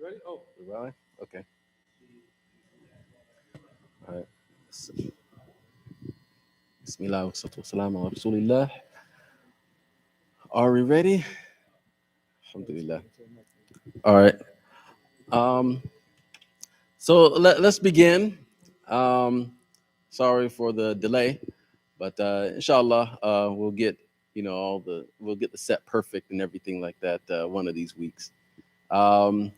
Ready? Oh, we're rolling? Okay. All right. Bismillah wa salatu wa salam ala Rasulillah. Are we ready? Alhamdulillah. All right. Um, so let's begin. Um, sorry for the delay, but inshallah, we'll get we'll get the set perfect and everything like that one of these weeks. Um,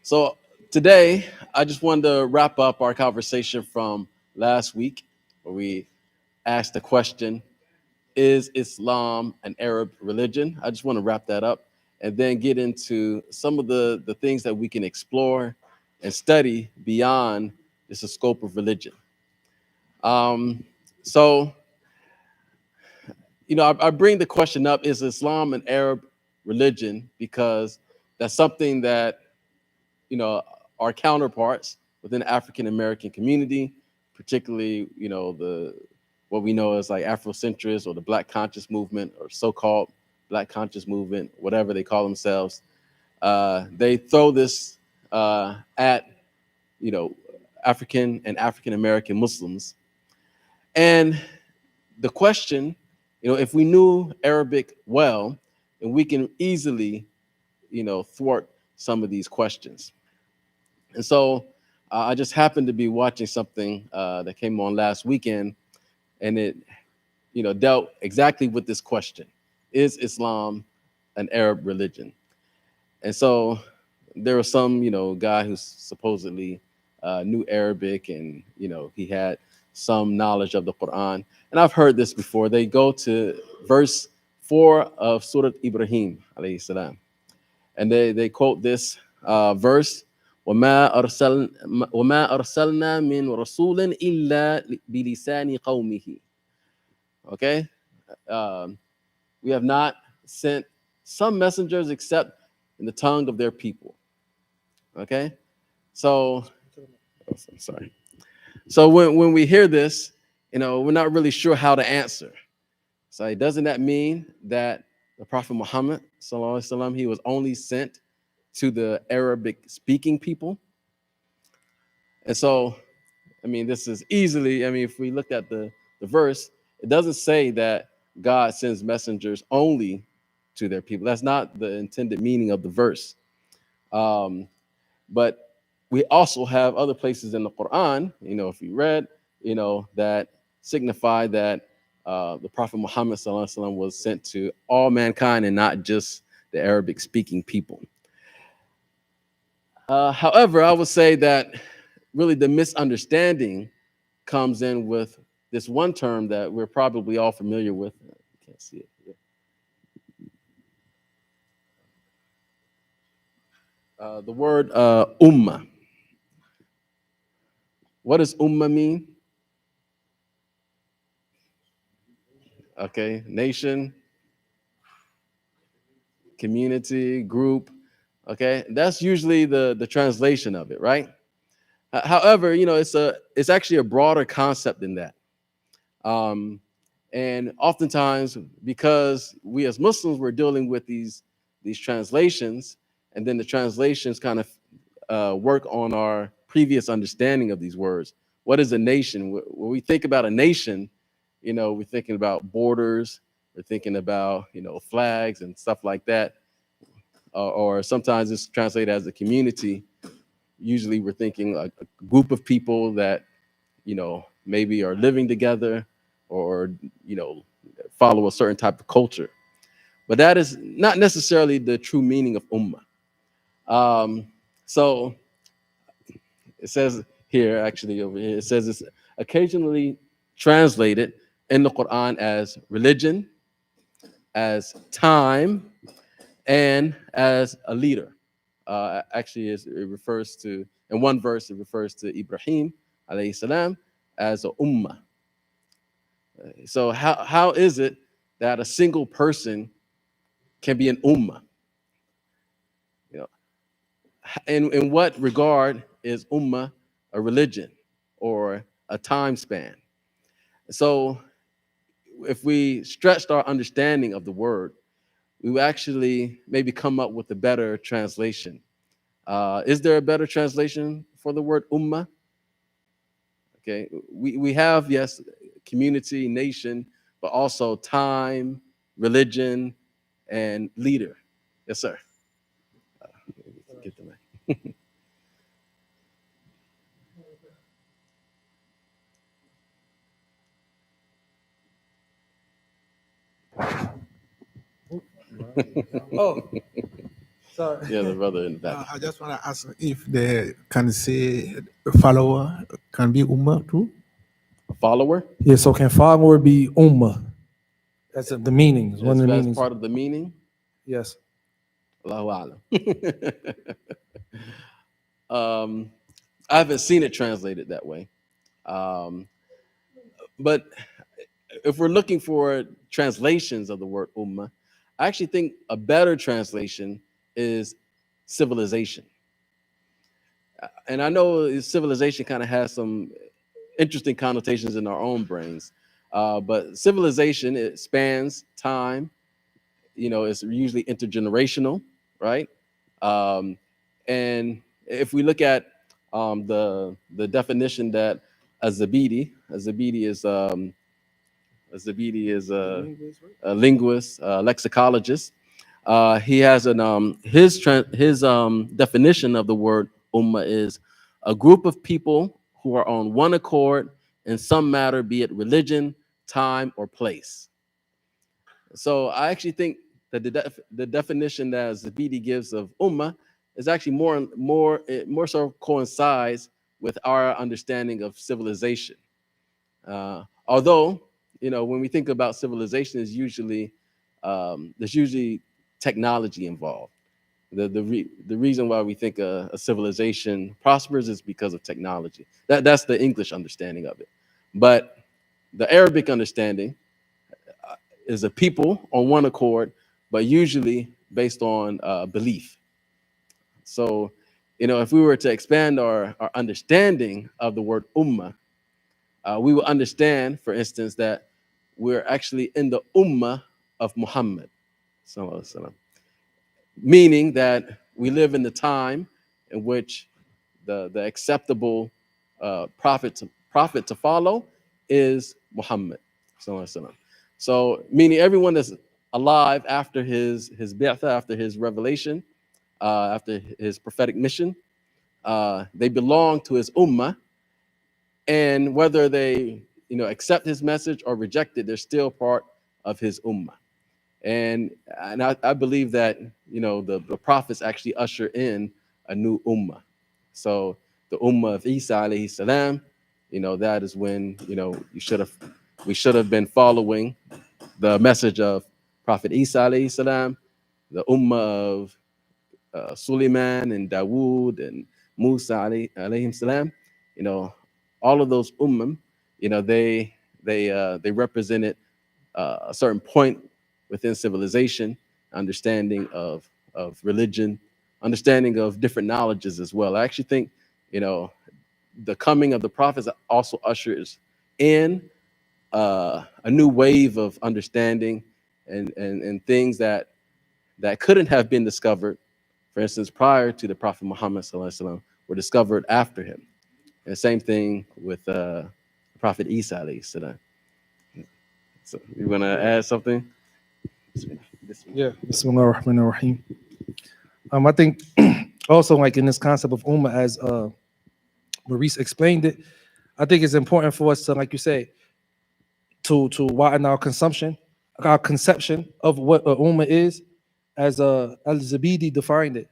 so today, I just wanted to wrap up our conversation from last week, where we asked the question: is Islam an Arab religion? I just want to wrap that up and then get into some of the things that we can explore and study beyond just the scope of religion. Um, so, I bring the question up: is Islam an Arab religion? Because that's something that, you know, our counterparts within the African American community, particularly, the what we know as like Afrocentrists or the Black Conscious Movement or so-called Black Conscious Movement, whatever they call themselves, they throw this at you know African and African American Muslims. And the question, if we knew Arabic well, then we can easily, thwart some of these questions. And so I just happened to be watching something that came on last weekend, and it, dealt exactly with this question: is Islam an Arab religion? And so there was some, guy who supposedly knew Arabic, and he had some knowledge of the Quran. And I've heard this before. They go to verse 4 of Surah Ibrahim alayhi salam, and they quote this verse: وَمَا أَرْسَلْنَا مِن رَسُولٍ إِلَّا بِلِسَانِ قَوْمِهِ. Okay, um, we have not sent some messengers except in the tongue of their people. Okay, so I'm sorry. So when we hear this, we're not really sure how to answer. So doesn't that mean that the Prophet Muhammad sallallahu alaihi wasallam, he was only sent to the Arabic speaking people? And so, I mean, this is easily, I mean, if we look at the verse, it doesn't say that God sends messengers only to their people. That's not the intended meaning of the verse. Um, but we also have other places in the Quran, if you read, that signify that the Prophet Muhammad sallallahu alaihi wasallam was sent to all mankind and not just the Arabic speaking people. However, I would say that really the misunderstanding comes in with this one term that we're probably all familiar with. I can't see it here. The word ummah. What does ummah mean? Okay, nation, community, group. Okay, that's usually the translation of it, right? However, it's actually a broader concept than that. Um, and oftentimes, because we as Muslims were dealing with these translations, and then the translations kind of work on our previous understanding of these words. What is a nation? When we think about a nation, we're thinking about borders, we're thinking about flags and stuff like that, or sometimes it's translated as a community. Usually, we're thinking a group of people that maybe are living together, or follow a certain type of culture. But that is not necessarily the true meaning of ummah. So it says here, actually over here, it says it's occasionally translated in the Quran as religion, as time, and as a leader. Actually, it refers to, in one verse, it refers to Ibrahim alayhi salam as a ummah. So how is it that a single person can be an ummah? You know, in what regard is ummah a religion or a time span? So if we stretched our understanding of the word, we would actually maybe come up with a better translation. Is there a better translation for the word ummah? Okay, we have, yes, community, nation, but also time, religion, and leader. Yes, sir. Get the mic. Oh, sorry. Yeah, the brother in the back. I just want to ask if they can say follower can be Ummah too. A follower? Yeah, so can follower be Ummah? That's the meaning. It's one of the That's meanings. part of the meaning. Yes. Allahu alam. I haven't seen it translated that way. Um, but if we're looking for translations of the word ummah, I actually think a better translation is civilization. And I know civilization kind of has some interesting connotations in our own brains, but civilization, it spans time. You know, it's usually intergenerational, right? Um, and if we look at the definition that Zabidi is a linguist, lexicologist. He has his definition of the word ummah is a group of people who are on one accord in some matter, be it religion, time, or place. So I actually think that the definition that Zabidi gives of ummah is actually more so coincides with our understanding of civilization. Although, you know, when we think about civilization, there's usually technology involved. The reason why we think a civilization prospers is because of technology. That's the English understanding of it. But the Arabic understanding is a people on one accord, but usually based on belief. So, you know, if we were to expand our understanding of the word ummah, we will understand, for instance, that we're actually in the ummah of Muhammad, sallallahu alaihi wasallam, meaning that we live in the time in which the acceptable prophet to follow is Muhammad, sallallahu alaihi wasallam. So, meaning everyone that's alive after his bi'tha, after his revelation, after his prophetic mission, they belong to his ummah, and whether they accept his message or reject it, they're still part of his ummah. And I believe that the prophets actually usher in a new ummah. So the ummah of Isa alayhi salam, that is when we should have been following the message of Prophet Isa alayhi salam, the ummah of Suleiman and Dawood and Musa alayhim salam. All of those ummah, they represented a certain point within civilization, understanding of religion, understanding of different knowledges as well. I actually think the coming of the prophets also ushers in a new wave of understanding and things that couldn't have been discovered, for instance, prior to the Prophet Muhammad sallallahu alaihi wasallam, were discovered after him. And the same thing with Prophet Isa alayhi salam. So you want to add something? Yeah. Bismillah ar-Rahman ar-Rahim. I think also like in this concept of ummah, as Maurice explained it, I think it's important for us to, like you say, to widen our conception of what a ummah is, as Al-Zabidi defined it.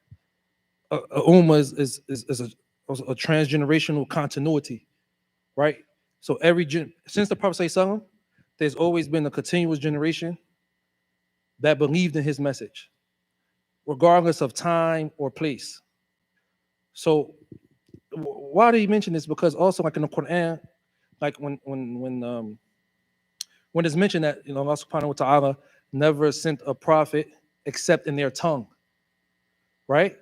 A ummah is a transgenerational continuity, right? So since the Prophet sallallahu, there's always been a continuous generation that believed in his message, regardless of time or place. So why do you mention this? Because also, like in the Quran, like when it's mentioned that Allah subhanahu wa ta'ala never sent a prophet except in their tongue, right?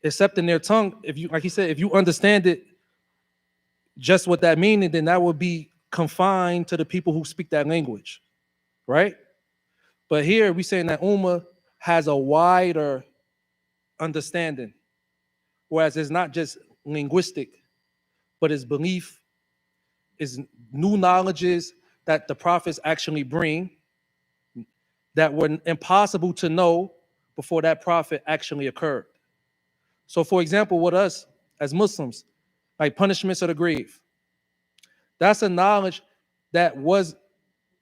Except in their tongue. If you, like he said, if you understand it, just what that means, then that would be confined to the people who speak that language, right? But here we saying that Ummah has a wider understanding, Whereas it's not just linguistic, but it's belief, is new knowledges that the prophets actually bring that were impossible to know before that prophet actually occurred. So, for example, with us as Muslims, like punishments of the grave, that's a knowledge that was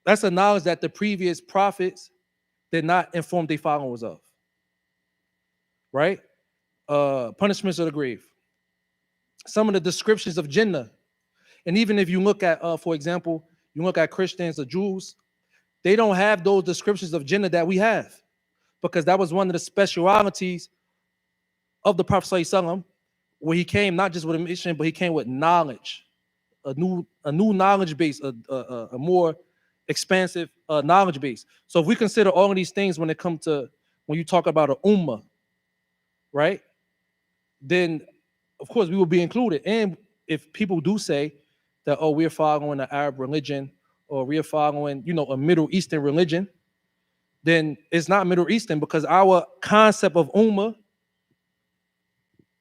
that's a knowledge that the previous prophets did not inform their followers of. Right? Punishments of the grave. Some of the descriptions of Jannah. And even if you look at, for example, you look at Christians or Jews, they don't have those descriptions of Jannah that we have, because that was one of the specialities of the Prophet ﷺ, where he came not just with a mission, but he came with knowledge, a new knowledge base, a more expansive knowledge base. So if we consider all of these things when you talk about an ummah, right, then of course we will be included. And if people do say that, oh, we're following the Arab religion, or we're following, a Middle Eastern religion, then it's not Middle Eastern, because our concept of ummah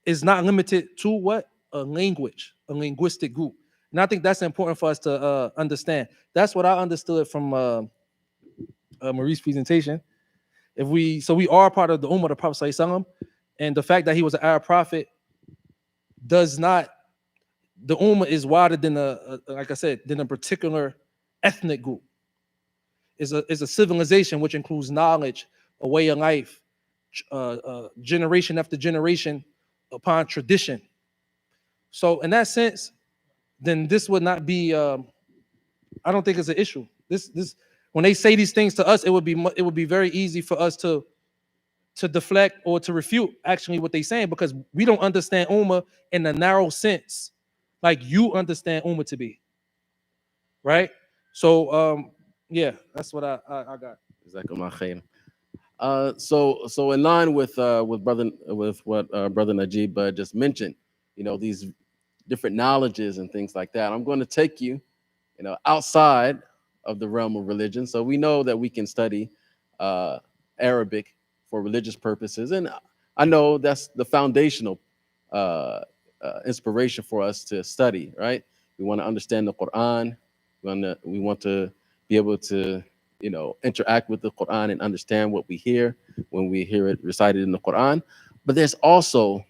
is not limited to what? A language, a linguistic group. And I think that's important for us to understand. That's what I understood from Maurice's presentation. We are part of the Ummah of the Prophet ﷺ, and the fact that he was an Arab prophet does not. The Ummah is wider than like I said, than a particular ethnic group. It's a civilization which includes knowledge, a way of life, generation after generation upon tradition. So in that sense, then this would not be. I don't think it's an issue. This when they say these things to us, it would be very easy for us to deflect or to refute actually what they're saying, because we don't understand Ummah in a narrow sense like you understand Ummah to be. Right? So yeah, that's what I got. So in line with what brother Najeeb just mentioned, these different knowledges and things like that. I'm going to take you, outside of the realm of religion. So we know that we can study Arabic for religious purposes, and I know that's the foundational inspiration for us to study. Right? We want to understand the Quran. We want to be able to interact with the Quran and understand what we hear when we hear it recited in the Quran. But there's also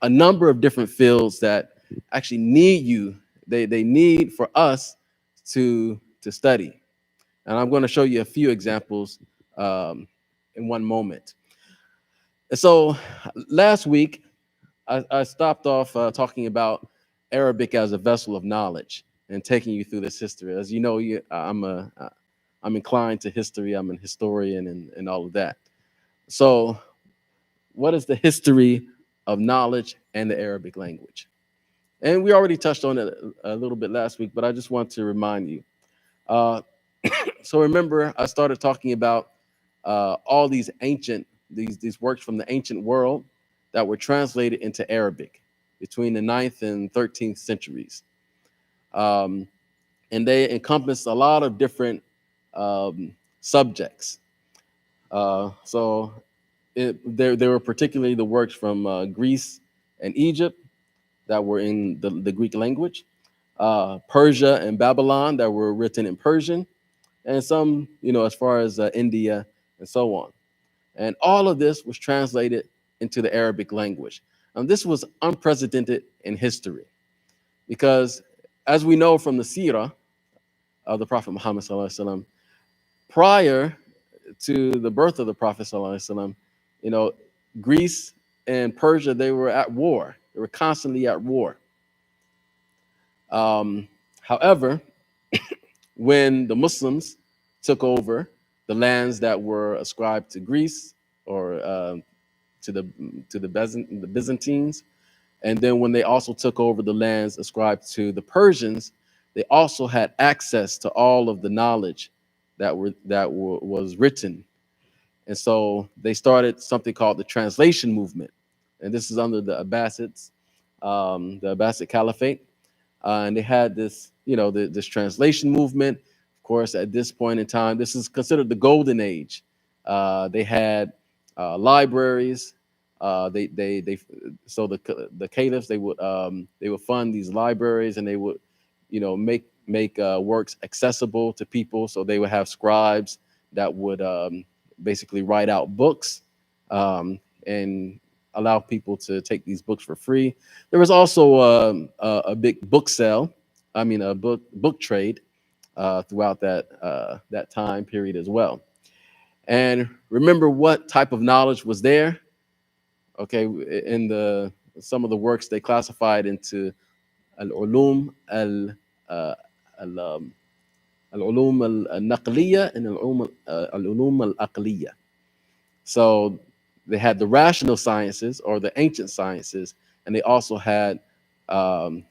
a number of different fields that actually they need for us to study. And I'm going to show you a few examples in one moment. And so last week, I stopped off talking about Arabic as a vessel of knowledge and taking you through this history. As you know, I'm inclined to history. I'm an historian and all of that. So what is the history of knowledge and the Arabic language? And we already touched on it a little bit last week, but I just want to remind you. So remember, I started talking about all these works from the ancient world that were translated into Arabic between the 9th and 13th centuries. And they encompass a lot of different subjects. So there were particularly the works from Greece and Egypt that were in the Greek language, Persia and Babylon that were written in Persian, and some, as far as India and so on. And all of this was translated into the Arabic language. And this was unprecedented in history, because as we know from the seerah of the Prophet Muhammad sallallahu alaihi wasallam, prior to the birth of the Prophet sallallahu alaihi wasallam, Greece and Persia, they were at war. They were constantly at war. However, when the Muslims took over the lands that were ascribed to Greece or to the Byzantines, and then when they also took over the lands ascribed to the Persians, they also had access to all of the knowledge that was written. And so they started something called the translation movement. And this is under the Abbasids, the Abbasid Caliphate. And they had this, this translation movement. Of course, at this point in time, this is considered the golden age. They had libraries. So the caliphs, they would fund these libraries, and they would, make works accessible to people. So they would have scribes that would basically write out books, and allow people to take these books for free. There was also a big book sale. I mean, a book trade throughout that time period as well. And remember what type of knowledge was there? Okay, in the some of the works they classified into al-ulum uh, al al-ulum al-naqliya and al-ulum al-aqliya. So they had the rational sciences or the ancient sciences, and they also had um,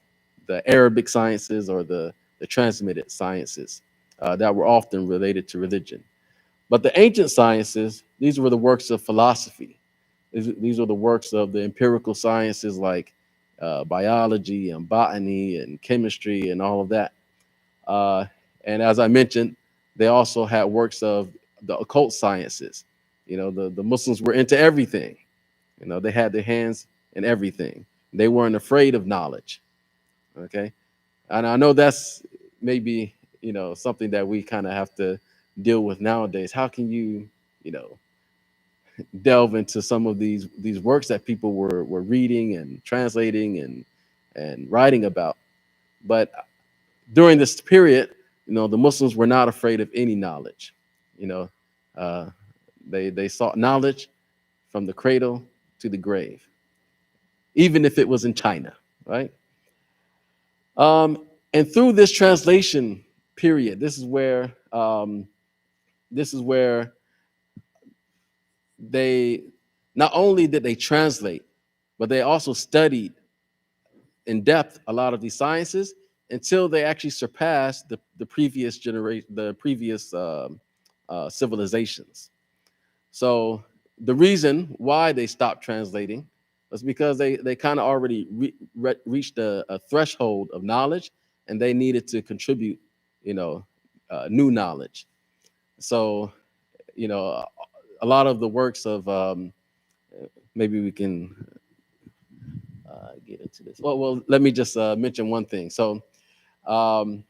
the Arabic sciences or the transmitted sciences that were often related to religion. But the ancient sciences, these were the works of philosophy. These are the works of the empirical sciences like biology and botany and chemistry and all of that. Uh, and as I mentioned, they also had works of the occult sciences. The Muslims were into everything. They had their hands in everything. They weren't afraid of knowledge. Okay. And I know that's maybe, something that we kind of have to deal with nowadays. How can you know, delve into some of these works that people were reading and translating and writing about? But during this period, the Muslims were not afraid of any knowledge. You know, uh, they sought knowledge from the cradle to the grave, even if it was in China, right? And through this translation period, this is where they not only did they translate, but they also studied in depth a lot of these sciences until they actually surpassed the previous generation, the previous civilizations. So the reason why they stopped translating was because they kind of already reached a threshold of knowledge, and they needed to contribute, new knowledge. So, you know, a lot of the works of maybe we can get into this. Well, let me just mention one thing. So, um,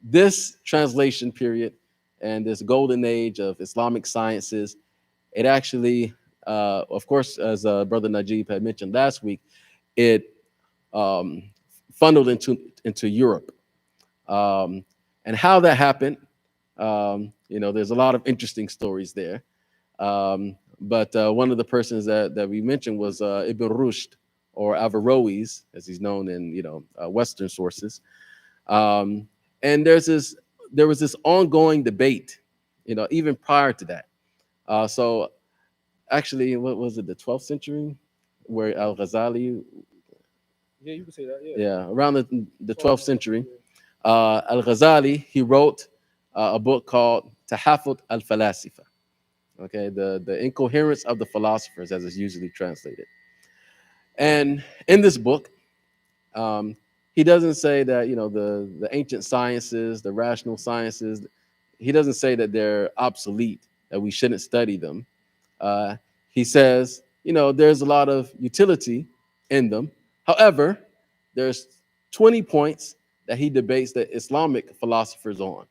this translation period and this golden age of Islamic sciences, it actually, of course, as Brother Najeeb had mentioned last week, it um, funneled into Europe. And how that happened, there's a lot of interesting stories there. But one of the persons that we mentioned was Ibn Rushd, or Averroes, as he's known in Western sources. Um, and there was this ongoing debate, even prior to that. So actually, what was it, the 12th century, where Al Ghazali, Yeah, you can say that. Yeah. yeah, around the 12th century, Al Ghazali, he wrote a book called Tahafut al Falasifa. Okay, the incoherence of the philosophers, as it's usually translated. And in this book, um, he doesn't say that the ancient sciences, the rational sciences, he doesn't say that they're obsolete, that we shouldn't study them. Uh, he says, there's a lot of utility in them. However, there's 20 points that he debates the Islamic philosophers on.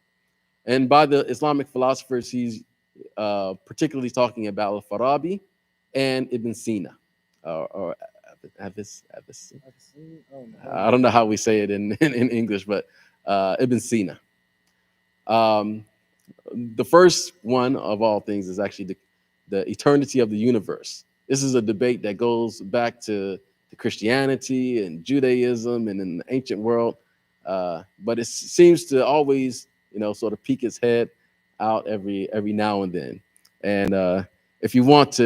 And by the Islamic philosophers, he's particularly talking about Al-Farabi and Ibn Sina, or Avis. I don't know how we say it in English, but Ibn Sina. Um, the first one of all things is actually the eternity of the universe. This is a debate that goes back to Christianity and Judaism and in the ancient world, but it seems to always, sort of peek its head out every now and then. And if you want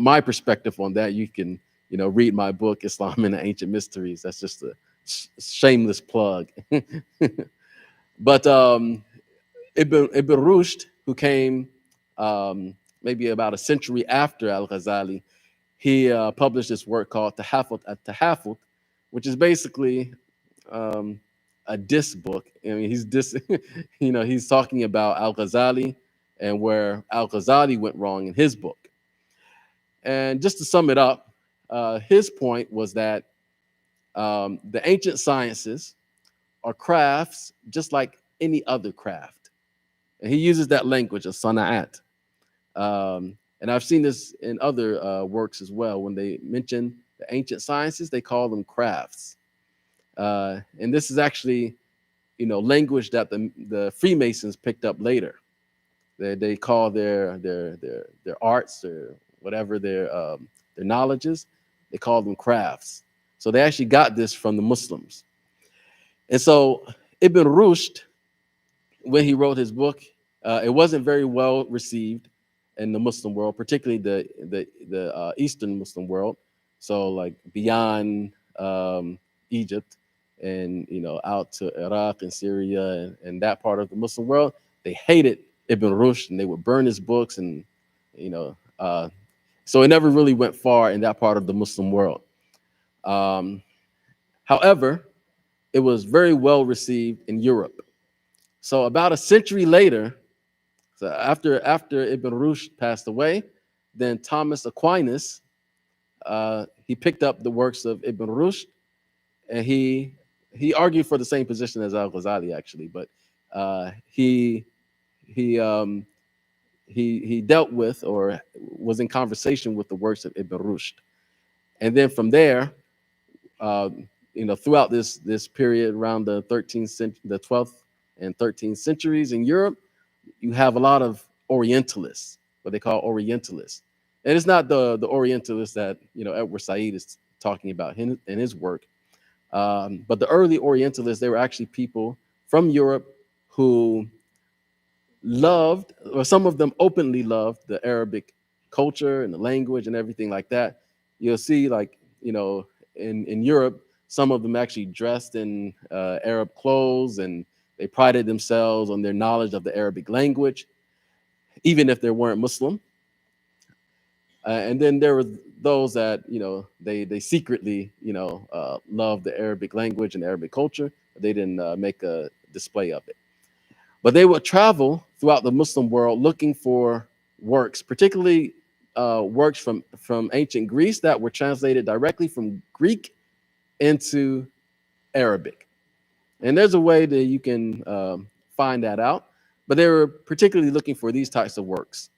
my perspective on that, you can, read my book Islam and the Ancient Mysteries. That's just a shameless plug. But Ibn Rushd, who came maybe about a century after Al Ghazali, he published this work called Tahafut at-Tahafut, which is basically a diss book. I mean, he's talking about Al Ghazali and where Al Ghazali went wrong in his book. And just to sum it up, his point was that the ancient sciences are crafts just like any other craft. And he uses that language of sana'at. And I've seen this in other works as well. When they mention the ancient sciences, they call them crafts. And this is actually, language that the Freemasons picked up later. They call their arts or whatever their knowledges, they call them crafts. So they actually got this from the Muslims. And so Ibn Rushd, when he wrote his book, it wasn't very well received in the Muslim world, particularly the Eastern Muslim world. So like beyond Egypt and out to Iraq and Syria and that part of the Muslim world, they hated Ibn Rushd and they would burn his books and so it never really went far in that part of the Muslim world. However, it was very well received in Europe. So about a century later, so after Ibn Rushd passed away, then Thomas Aquinas, he picked up the works of Ibn Rushd, and he argued for the same position as Al-Ghazali actually, but he dealt with or was in conversation with the works of Ibn Rushd, and then from there, throughout this period around the 12th and 13th centuries in Europe, you have a lot of Orientalists, what they call Orientalists. And it's not the Orientalists that Edward Said is talking about in his work, but the early Orientalists, they were actually people from Europe who loved, or some of them openly loved, the Arabic culture and the language and everything like that. You'll see, like, in Europe, some of them actually dressed in Arab clothes, and they prided themselves on their knowledge of the Arabic language, even if they weren't Muslim. And then there were those that they secretly loved the Arabic language and Arabic culture. But they didn't make a display of it. But they would travel throughout the Muslim world looking for works, particularly works from ancient Greece that were translated directly from Greek into Arabic. And there's a way that you can find that out. But they were particularly looking for these types of works.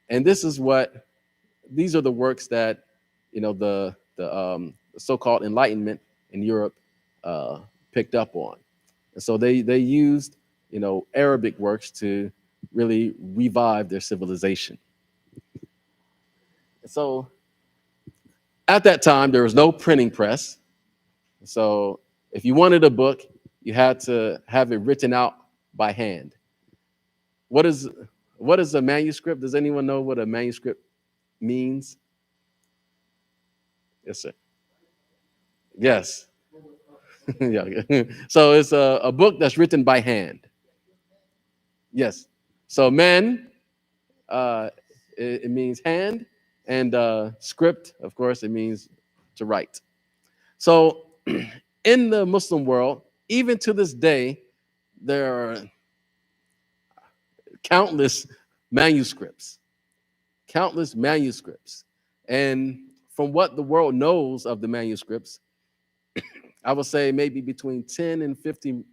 And these are the works that the so-called Enlightenment in Europe picked up on. And so they used Arabic works to really revive their civilization. And so at that time, there was no printing press. So if you wanted a book, you had to have it written out by hand. What is a manuscript? Does anyone know what a manuscript means? Yes, sir. Yes. Yeah. So it's a book that's written by hand. Yes. So man, it means hand, and script, of course, it means to write. So in the Muslim world, even to this day, there are countless manuscripts. And from what the world knows of the manuscripts, I would say maybe between 10 and 15%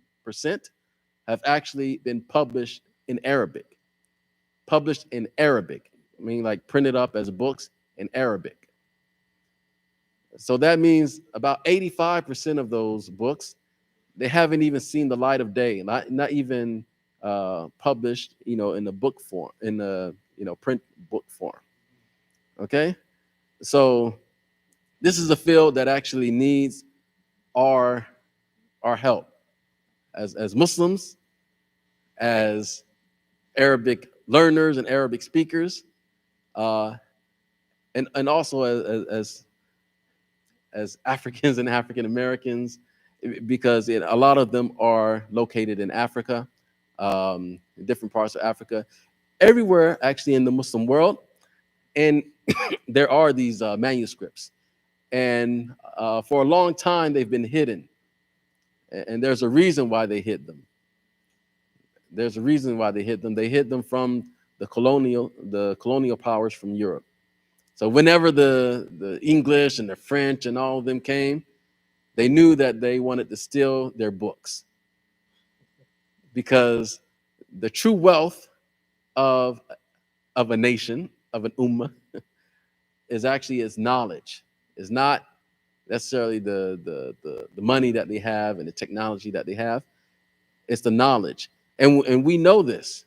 have actually been published in Arabic. I mean, like printed up as books in Arabic. So that means about 85% of those books, they haven't even seen the light of day, not even published, in the book form, in the print book form. Okay, so this is a field that actually needs our help as Muslims, as Arabic learners and Arabic speakers, and also as Africans and African Americans, because a lot of them are located in Africa, in different parts of Africa, everywhere actually in the Muslim world, and there are these manuscripts, and for a long time they've been hidden, and there's a reason why they hid them. They hid them from the colonial powers from Europe. So whenever the English and the French and all of them came, they knew that they wanted to steal their books, because the true wealth of a nation, of an ummah, is actually its knowledge. It's not necessarily the money that they have and the technology that they have. It's the knowledge. And we know this.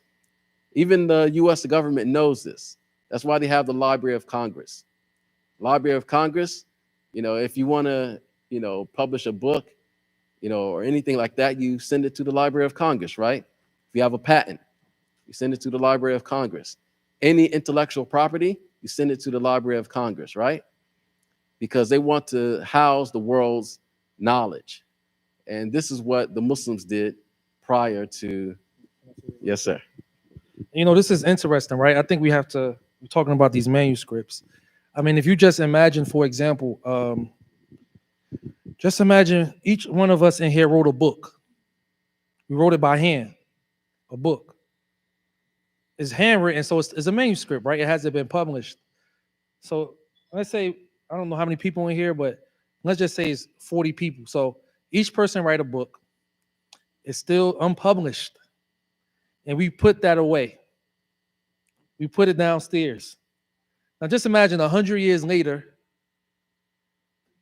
Even the US government knows this. That's why they have the Library of Congress. Library of Congress, if you want to, publish a book, or anything like that, you send it to the Library of Congress, right? If you have a patent, you send it to the Library of Congress. Any intellectual property, you send it to the Library of Congress, right? Because they want to house the world's knowledge. And this is what the Muslims did prior to. Yes, sir. This is interesting, right? I think we're talking about these manuscripts. I mean, if you just imagine, for example, just imagine each one of us in here wrote a book. We wrote it by hand, a book. It's handwritten, so it's a manuscript, right? It hasn't been published. So let's say, I don't know how many people in here, but let's just say it's 40 people. So each person write a book. It's still unpublished. And we put that away. We put it downstairs. Now just imagine 100 years later,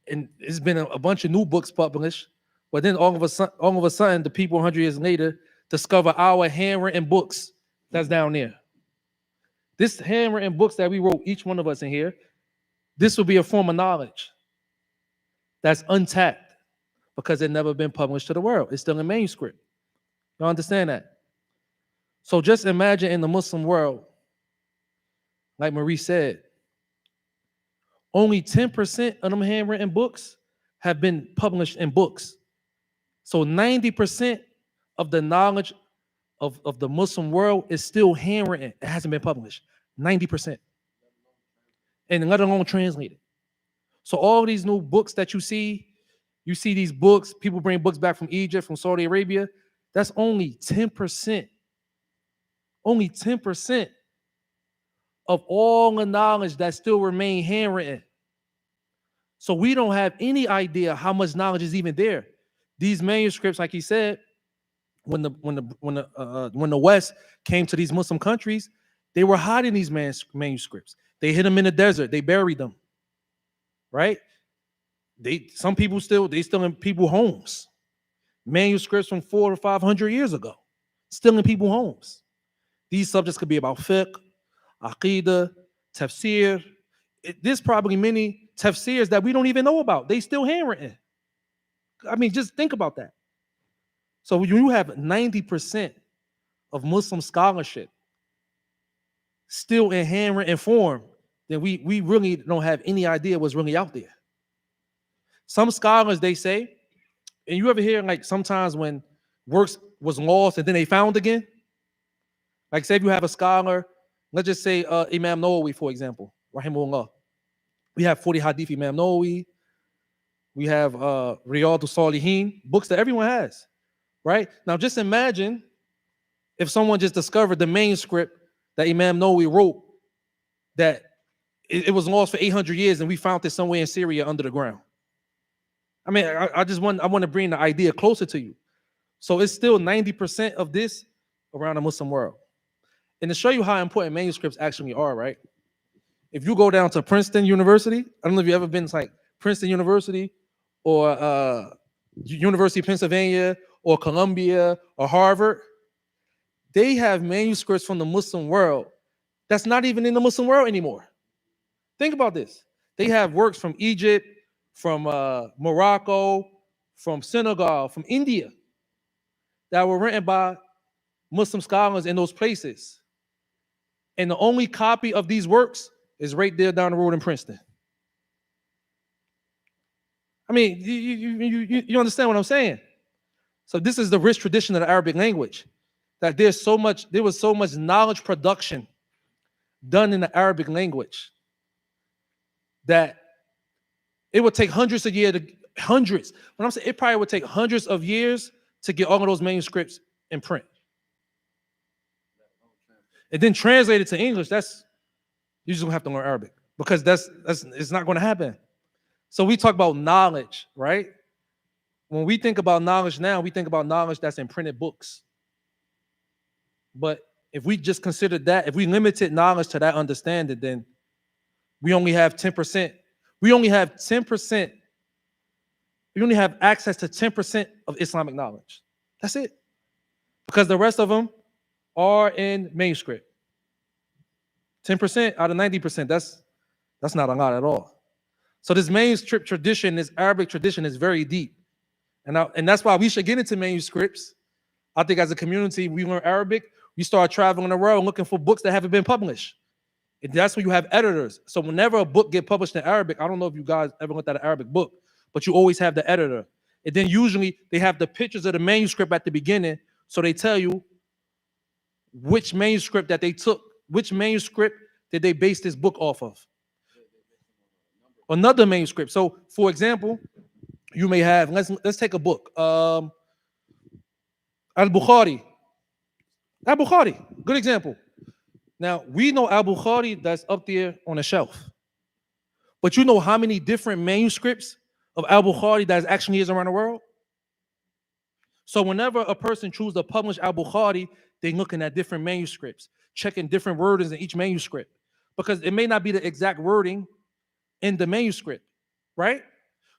and it's been a bunch of new books published, but then all of a sudden, the people 100 years later discover our handwritten books that's down there. This handwritten books that we wrote, each one of us in here, this will be a form of knowledge that's untapped because it never been published to the world. It's still in manuscript. You understand that? So just imagine in the Muslim world, like Maurice said, only 10% of them handwritten books have been published in books. So 90% of the knowledge of the Muslim world is still handwritten. It hasn't been published. 90%. And let alone translated. So all these new books that you see these books, people bring books back from Egypt, from Saudi Arabia. That's only 10%. Only 10% of all the knowledge that still remain handwritten. So we don't have any idea how much knowledge is even there. These manuscripts, like he said, when the West came to these Muslim countries, they were hiding these manuscripts. They hid them in the desert. They buried them. Right? Some people still in people's homes. Manuscripts from 400 to 500 years ago, still in people's homes. These subjects could be about fiqh, aqidah, tafsir. There's probably many tafsirs that we don't even know about. They still handwritten. I mean, just think about that. So when you have 90% of Muslim scholarship still in handwritten form, then we really don't have any idea what's really out there. Some scholars, they say, and you ever hear like sometimes when works was lost and then they found again? Like say if you have a scholar, let's just say Imam Nawawi, for example, rahimahullah. We have 40 hadith Imam Nawawi. We have Riyadh al-Salihin, books that everyone has, right? Now just imagine if someone just discovered the manuscript that Imam Nawawi wrote, that it was lost for 800 years and we found it somewhere in Syria under the ground. I mean, I want to bring the idea closer to you. So it's still 90% of this around the Muslim world. And to show you how important manuscripts actually are, right? If you go down to Princeton University, I don't know if you've ever been to like Princeton University or University of Pennsylvania or Columbia or Harvard, they have manuscripts from the Muslim world that's not even in the Muslim world anymore. Think about this. They have works from Egypt, from Morocco, from Senegal, from India, that were written by Muslim scholars in those places. And the only copy of these works is right there down the road in Princeton. I mean, you understand what I'm saying? So this is the rich tradition of the Arabic language, that there was so much knowledge production done in the Arabic language that it would take hundreds of years, hundreds. When I'm saying it probably would take hundreds of years to get all of those manuscripts in print. And then translated to English, you just gonna have to learn Arabic. because that's it's not going to happen. So we talk about knowledge, right? When we think about knowledge now, we think about knowledge that's in printed books. But if we just consider that, if we limited knowledge to that understanding, then we only have 10%. We only have 10%. We only have access to 10% of Islamic knowledge. That's it. Because the rest of them are in manuscript. 10% out of 90%, that's not a lot at all. So this manuscript tradition, this Arabic tradition is very deep. And that's why we should get into manuscripts. I think as a community, we learn Arabic, we start traveling the world looking for books that haven't been published. And that's when you have editors. So whenever a book get published in Arabic, I don't know if you guys ever looked at an Arabic book, but you always have the editor. And then usually they have the pictures of the manuscript at the beginning, so they tell you which manuscript that they took, which manuscript did they base this book off of. Another manuscript. So for example, you may have, let's take a book. Al-Bukhari. Al-Bukhari, good example. Now, we know Al-Bukhari that's up there on a shelf. But you know how many different manuscripts of Al-Bukhari that actually is around the world? So whenever a person chooses to publish Al-Bukhari, they're looking at different manuscripts, checking different wordings in each manuscript. Because it may not be the exact wording in the manuscript, right?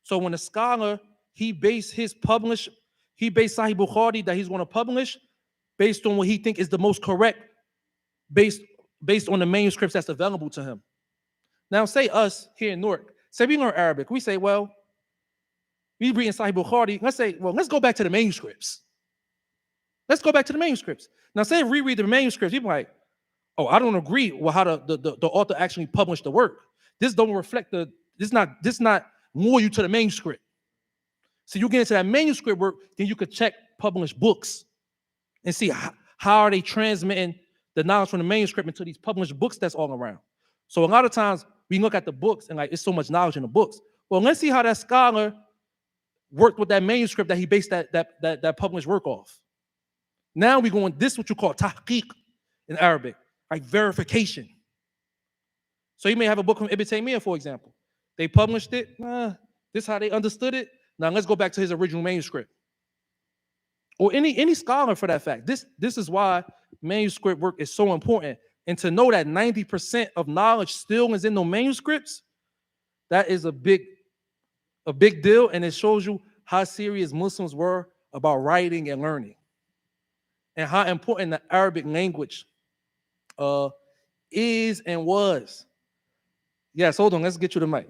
So when a scholar, he based Sahih Bukhari that he's going to publish based on what he think is the most correct, based on the manuscripts that's available to him. Now, say us here in Newark, say we learn Arabic. We say, well, we read in Sahih Bukhari. Let's say, well, let's go back to the manuscripts. Let's go back to the manuscripts. Now, say if we read the manuscripts, people like, oh, I don't agree with how the author actually published the work. This don't reflect this not loyal to the manuscript. So you get into that manuscript work, then you could check published books and see how are they transmitting the knowledge from the manuscript into these published books that's all around. So a lot of times we look at the books and like, it's so much knowledge in the books. Well, let's see how that scholar worked with that manuscript that he based that published work off. Now we go on this, what you call tahqiq in Arabic, like verification. So you may have a book from Ibn Taymiyyah, for example. They published it. This is how they understood it. Now let's go back to his original manuscript. Or any scholar for that fact. This is why manuscript work is so important. And to know that 90% of knowledge still is in those manuscripts, that is a big deal. And it shows you how serious Muslims were about writing and learning. And how important the Arabic language is and was. Yes, hold on, let's get you the mic.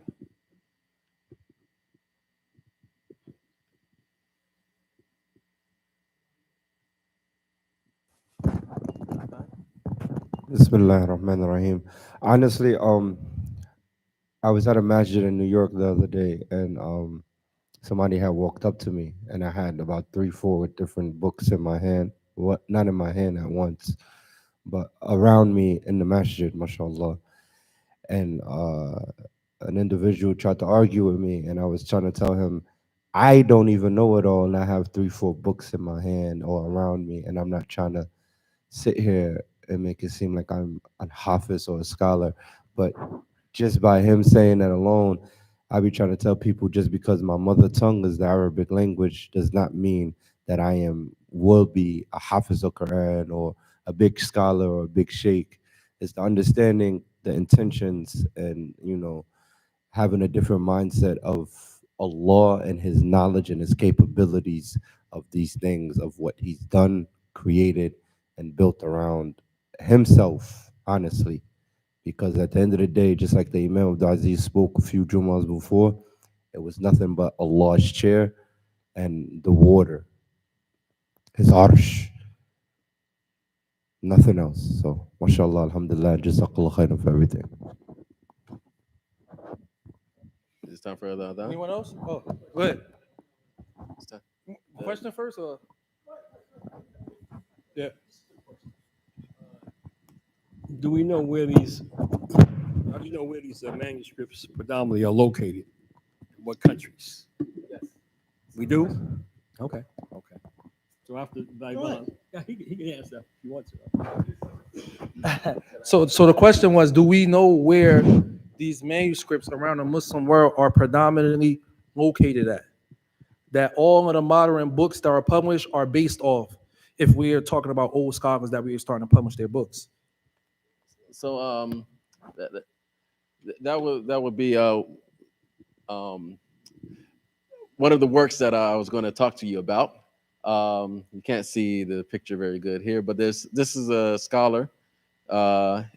Bismillah ar-Rahman ar-Rahim. Honestly, I was at a masjid in New York the other day, and somebody had walked up to me, and I had about 3-4 different books in my hand. Not in my hand at once, but around me in the masjid, mashallah. And an individual tried to argue with me, and I was trying to tell him, I don't even know it all, and I have 3-4 books in my hand or around me, and I'm not trying to sit here and make it seem like I'm a hafiz or a scholar. But just by him saying that alone, I be trying to tell people just because my mother tongue is the Arabic language does not mean that will be a hafiz of Quran or a big scholar or a big sheikh. It's the understanding the intentions and, having a different mindset of Allah and his knowledge and his capabilities of these things, of what he's done, created, and built around himself, honestly. Because at the end of the day, just like the Imam Abdul Aziz spoke a few Jummahs before, it was nothing but Allah's chair and the water, his arsh, nothing else. So, mashallah, alhamdulillah, jazakallah khairan for everything. It's time for other. Anyone else? Oh, go ahead. Question first, or yeah. Do we know where these? How do you know where these manuscripts predominantly are located? What countries? Yes. We do. Okay. So after Daivan, yeah, he can answer if you want to. So the question was, do we know where these manuscripts around the Muslim world are predominantly located at. That all of the modern books that are published are based off, if we are talking about old scholars that we are starting to publish their books. So that would be one of the works that I was going to talk to you about. You can't see the picture very good here, but this is a scholar.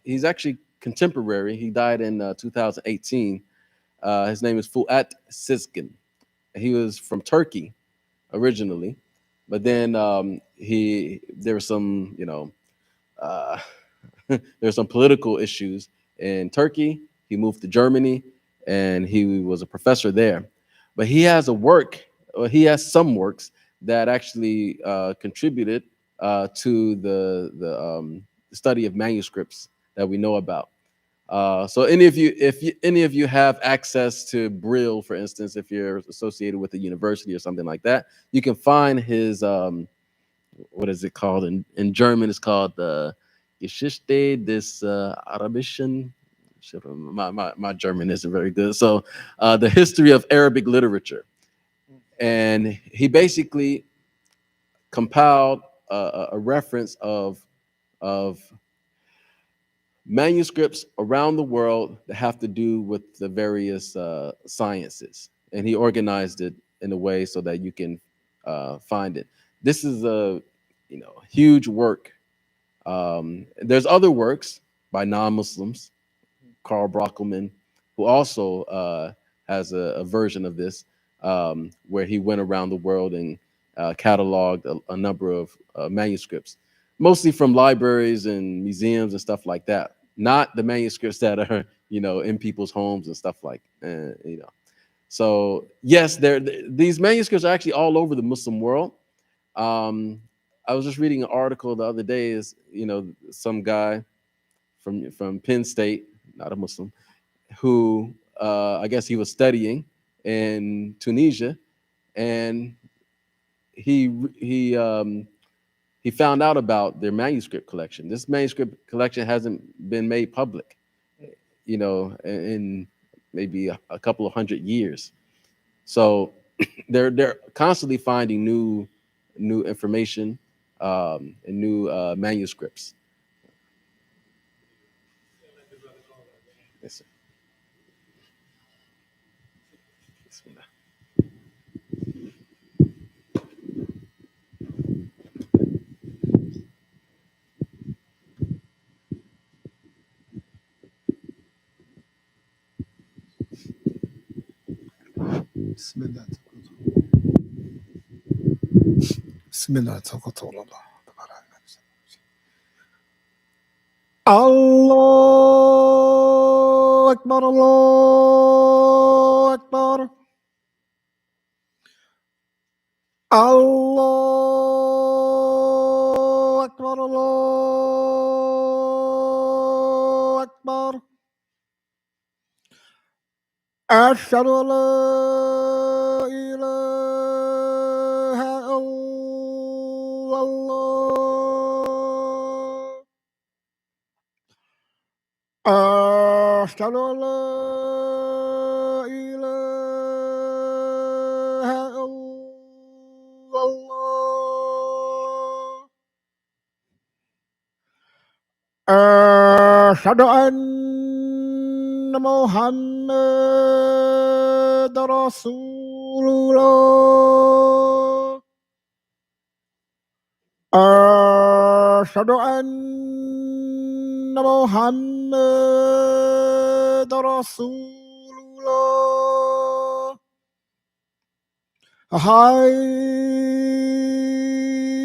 He's actually contemporary. He died in 2018. His name is Fuat Siskin. He was from Turkey originally, but then there were some, uh, there's some political issues in Turkey. He moved to Germany, and he was a professor there. But he has a work, or he has some works that actually contributed to the study of manuscripts that we know about. So any of you have access to Brill, for instance, if you're associated with a university or something like that, you can find his what is it called in German? It's called the Geschichte des Arabischen. My German isn't very good. So the history of Arabic literature, and he basically compiled a reference of manuscripts around the world that have to do with the various sciences, and he organized it in a way so that you can find it. This is a huge work. There's other works by non-Muslims, Karl Brockelman, who also has a version of this, where he went around the world and cataloged a number of manuscripts, mostly from libraries and museums and stuff like that. Not the manuscripts that are in people's homes and stuff like. So yes, these manuscripts are actually all over the Muslim world. I was just reading an article the other day. Is some guy from Penn State, not a Muslim, who I guess he was studying in Tunisia, and he found out about their manuscript collection. This manuscript collection hasn't been made public, in maybe a couple of 100 years. So they're constantly finding new information and new manuscripts. Yes, sir. Bismillah. Bismillah. Allah Akbar, Allah Akbar. Allah Akbar, Allah Akbar. أشهد أن لا إله إلا الله. أشهد أن لا إله إلا الله. أشهد أن محمد رسول الله. أشهد أن محمد رسول الله. حي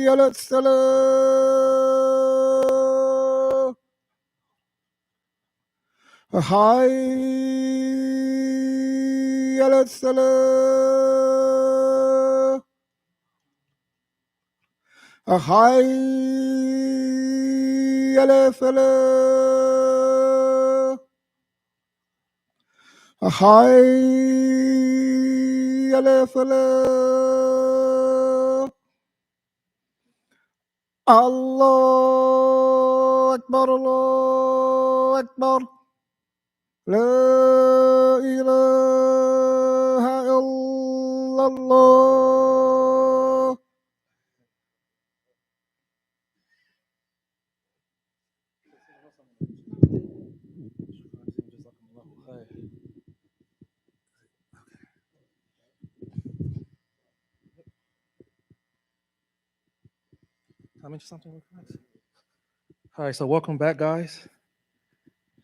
على الصلاة. حي على الصلاة. حي على الفلاح. حي على الفلاح. الله أكبر، الله أكبر. La ilaha illallah. I mentioned something real fast. All right, so welcome back, guys.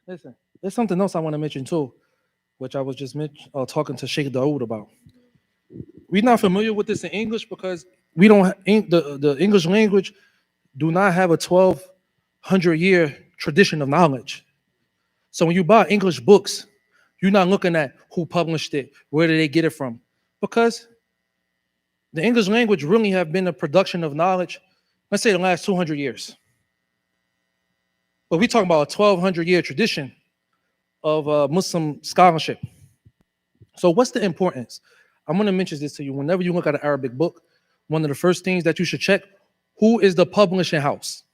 Listen, there's something else I want to mention too, which I was just talking to Sheikh Dawood about. We're not familiar with this in English because we don't the English language do not have a 1,200-year tradition of knowledge. So when you buy English books, you're not looking at who published it, where did they get it from, because the English language really have been a production of knowledge, let's say the last 200 years. But we're talking about a 1,200-year tradition of Muslim scholarship. So what's the importance? I'm going to mention this to you. Whenever you look at an Arabic book, one of the first things that you should check, who is the publishing house?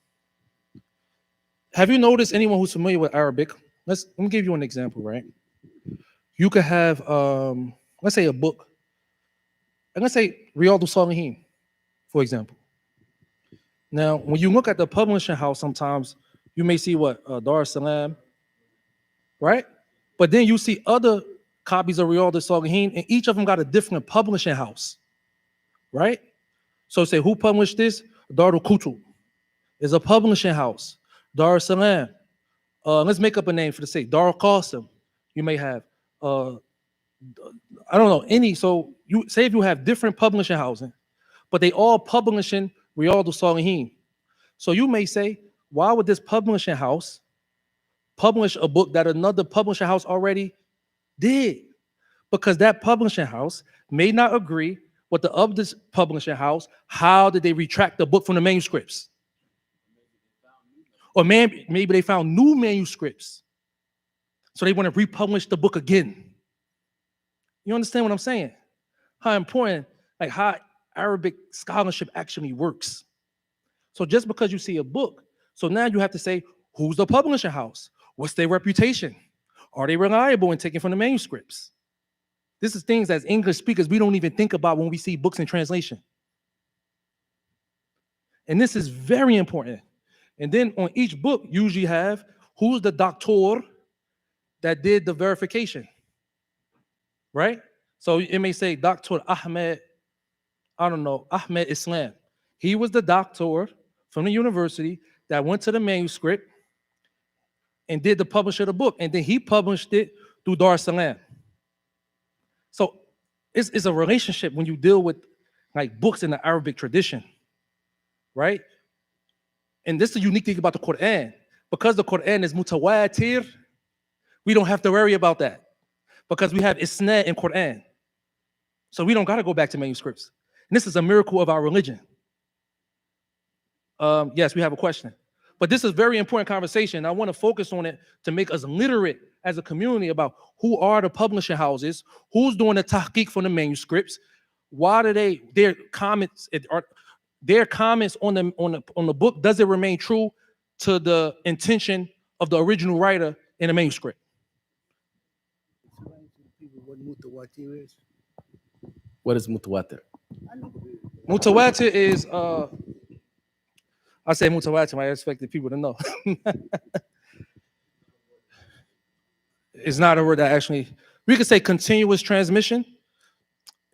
Have you noticed anyone who's familiar with Arabic? Let me give you an example, right? You could have, let's say a book, and let's say Riyadh al-Salihin, for example. Now, when you look at the publishing house, sometimes you may see what, Dar es Salaam, right? But then you see other copies of Riyadh al-Salihin, and each of them got a different publishing house, right? So say, who published this? Dar al-Kutub is a publishing house. Dar es Salaam. Let's make up a name for the sake. Dar al-Qasim. You may have, I don't know, any. So you say if you have different publishing houses, but they all publishing Riyadh al-Salihin. So you may say, why would this publishing house publish a book that another publishing house already did? Because that publishing house may not agree with the other publishing house. How did they retract the book from the manuscripts? Or maybe they found new manuscripts, so they want to republish the book again. You understand what I'm saying? How important, like how Arabic scholarship actually works. So just because you see a book, so now you have to say, who's the publishing house? What's their reputation? Are they reliable in taking from the manuscripts? This is things as English speakers we don't even think about when we see books in translation. And this is very important. And then on each book, you usually have who's the doctor that did the verification, right? So it may say Dr. Ahmed, I don't know, Ahmed Islam. He was the doctor from the university that went to the manuscript and did the publish of the book. And then he published it through Dar es Salaam. So it's a relationship when you deal with like books in the Arabic tradition, right? And this is the unique thing about the Quran. Because the Quran is mutawatir, we don't have to worry about that. Because we have isnad in Quran. So we don't got to go back to manuscripts. And this is a miracle of our religion. Yes, we have a question. But this is a very important conversation. I want to focus on it to make us literate as a community about who are the publishing houses, who's doing the tahqiq from the manuscripts, why do their comments on the book, does it remain true to the intention of the original writer in the manuscript? What is mutawatir? Mutawatir is I say mutawatir, I expected people to know. It's not a word that actually, we could say continuous transmission.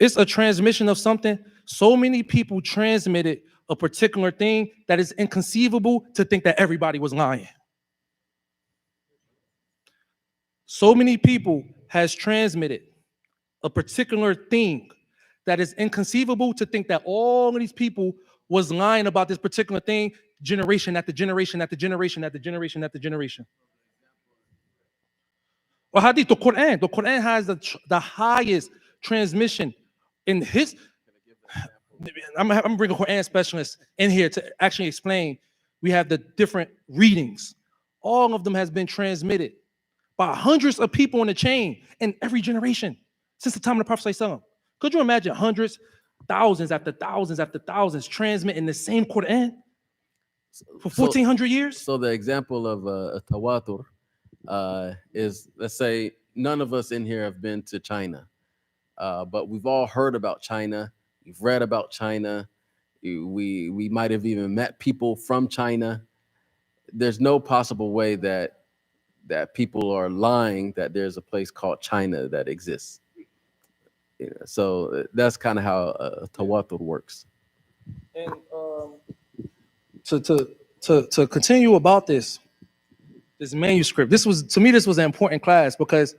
It's a transmission of something. So many people transmitted a particular thing that is inconceivable to think that everybody was lying. So many people has transmitted a particular thing that is inconceivable to think that all of these people was lying about this particular thing, generation after generation after generation after generation after generation. Or hadith, the Quran has the highest transmission in his. I'm bringing a Quran specialist in here to actually explain. We have the different readings. All of them has been transmitted by hundreds of people in the chain in every generation since the time of the Prophet ﷺ. Could you imagine hundreds, thousands after thousands after thousands transmitting the same Quran for 1,400 years? So the example of a tawatur is, let's say none of us in here have been to China, but we've all heard about China. We've read about China. We might have even met people from China. There's no possible way that people are lying that there's a place called China that exists. So that's kind of how tawatur works. And to continue about this manuscript, this was, to me, this was an important class, because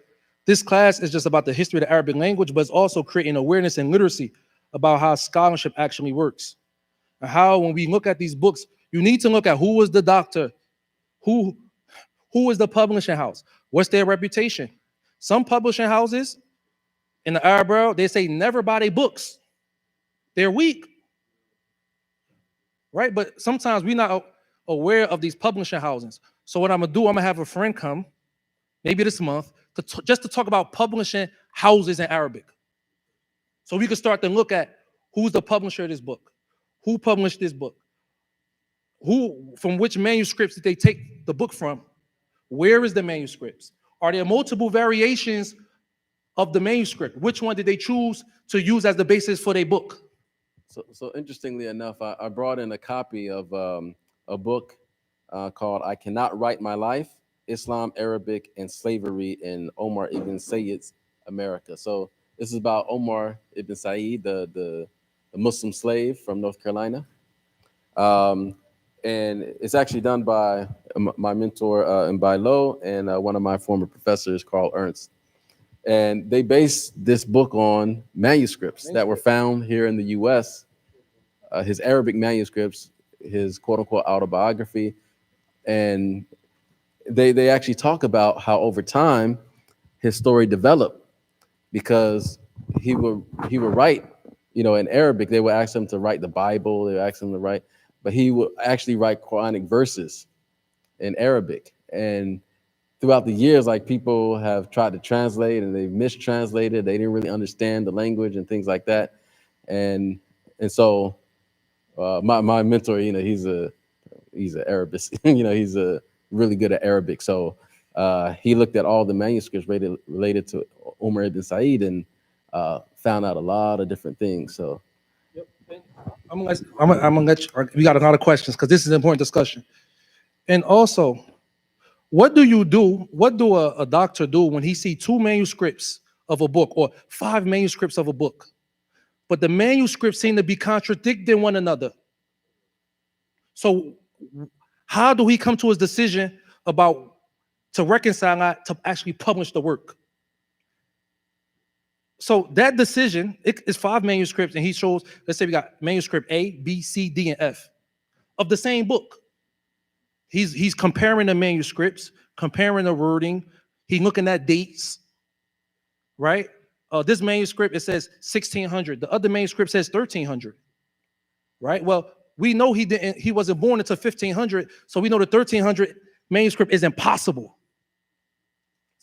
this class is just about the history of the Arabic language, but it's also creating awareness and literacy about how scholarship actually works, and how when we look at these books, you need to look at who was the doctor, who is the publishing house, what's their reputation. Some publishing houses in the Arab world, they say never buy their books. They're weak, right? But sometimes we're not aware of these publishing houses. So what I'm gonna do, I'm gonna have a friend come, maybe this month, just to talk about publishing houses in Arabic. So we can start to look at who's the publisher of this book, who published this book, from which manuscripts did they take the book from, where is the manuscripts, are there multiple variations of the manuscript, which one did they choose to use as the basis for their book. So interestingly enough, I brought in a copy of a book called "I Cannot Write My Life: Islam, Arabic, and Slavery in Omar ibn Sayyid's America." So this is about Omar ibn Sayyid, the Muslim slave from North Carolina, and it's actually done by my mentor Mbai Lo and one of my former professors, Carl Ernst. And they based this book on manuscripts that were found here in the U.S. His Arabic manuscripts, his quote unquote autobiography, and they actually talk about how over time his story developed, because he would write, in Arabic. They would ask him to write the Bible. They would ask him to write, but he would actually write Quranic verses in Arabic. And throughout the years, like, people have tried to translate and they mistranslated. They didn't really understand the language and things like that. And so my mentor, he's an Arabist. He's really good at Arabic. So he looked at all the manuscripts related to Umar ibn Said and found out a lot of different things. So I'm gonna let you, we got a lot of questions because this is an important discussion. And also, what do a doctor do when he see two manuscripts of a book or five manuscripts of a book, but the manuscripts seem to be contradicting one another? So how do he come to his decision about to reconcile that, to actually publish the work? So that decision is five manuscripts, and he shows, let's say we got manuscript A, B, C, D, and F of the same book. He's comparing the manuscripts, comparing the wording. He's looking at dates, right? This manuscript, it says 1600. The other manuscript says 1300, right? Well, we know he wasn't born until 1500, so we know the 1300 manuscript is impossible.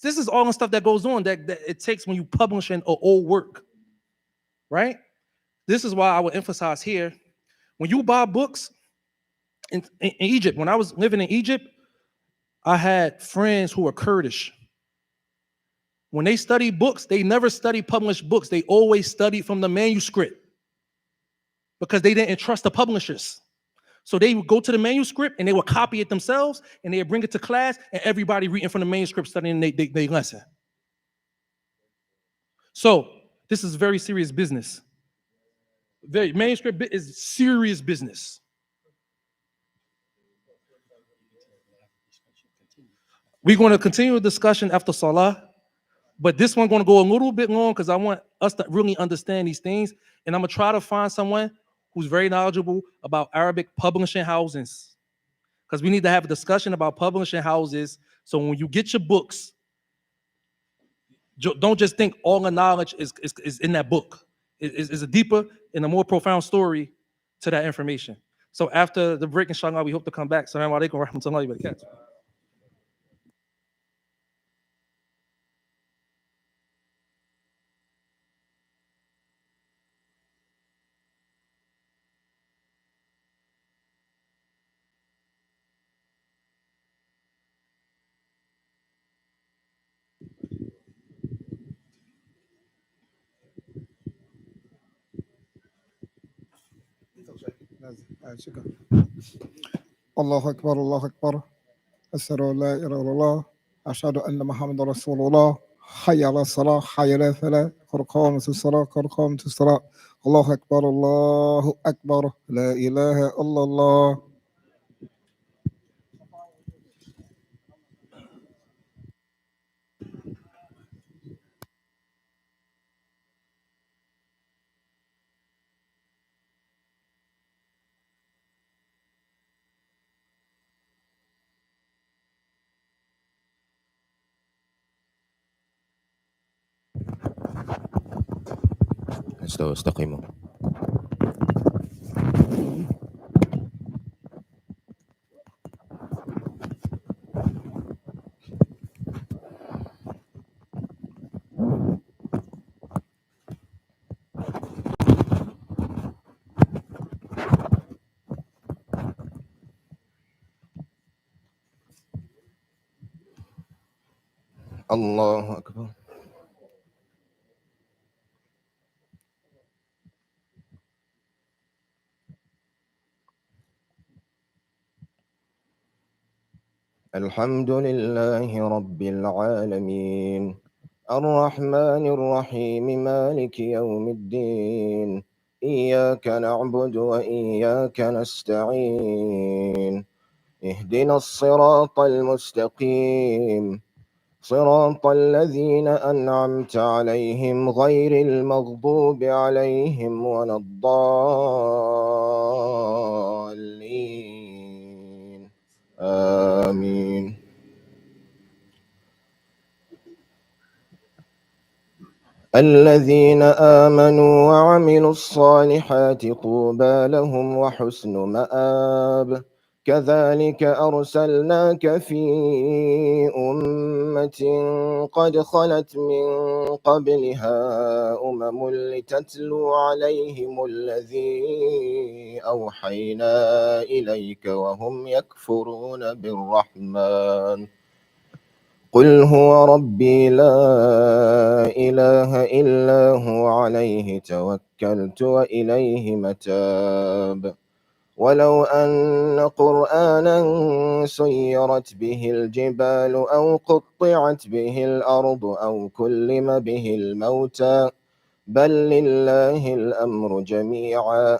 This is all the stuff that goes on that it takes when you publish an old work, right? This is why I would emphasize here, when you buy books in Egypt, when I was living in Egypt, I had friends who were Kurdish. When they study books, they never study published books. They always study from the manuscript because they didn't trust the publishers. So they would go to the manuscript and they would copy it themselves and they would bring it to class and everybody reading from the manuscript studying their lesson. So this is very serious business. Manuscript is serious business. We're going to continue the discussion after Salah, but this one's going to go a little bit long because I want us to really understand these things, and I'm going to try to find someone who's very knowledgeable about Arabic publishing houses, because we need to have a discussion about publishing houses. So when you get your books, don't just think all the knowledge is in that book. It's a deeper and a more profound story to that information. So after the break, inshallah, we hope to come back. Assalamu alaikum wa rahmatullahi wa barakatuh. شكرا. الله أكبر الله أكبر. أشهد أن لا إله إلا الله. أشهد أن محمد رسول الله. حي على الصلاة حي على الفلاح. قد قامت الصلاة قد قامت الصلاة. الله أكبر الله أكبر. لا إله إلا الله. استقيموا. الله أكبر. الحمد لله رب العالمين الرحمن الرحيم مالك يوم الدين إياك نعبد وإياك نستعين اهدنا الصراط المستقيم صراط الذين أنعمت عليهم غير المغضوب عليهم ولا الضالين آمين. الذين آمنوا وعملوا الصالحات طوبى لهم وحسن مآب. كذلك أرسلناك في أمة قد خلت من قبلها أمم لتتلو عليهم الذي أوحينا إليك وهم يكفرون بالرحمن. قل هو ربي لا إله إلا هو عليه توكلت وإليه متاب. ولو أن قرآنا سيرت به الجبال أو قطعت به الأرض أو كلم به الموتى بل لله الأمر جميعا.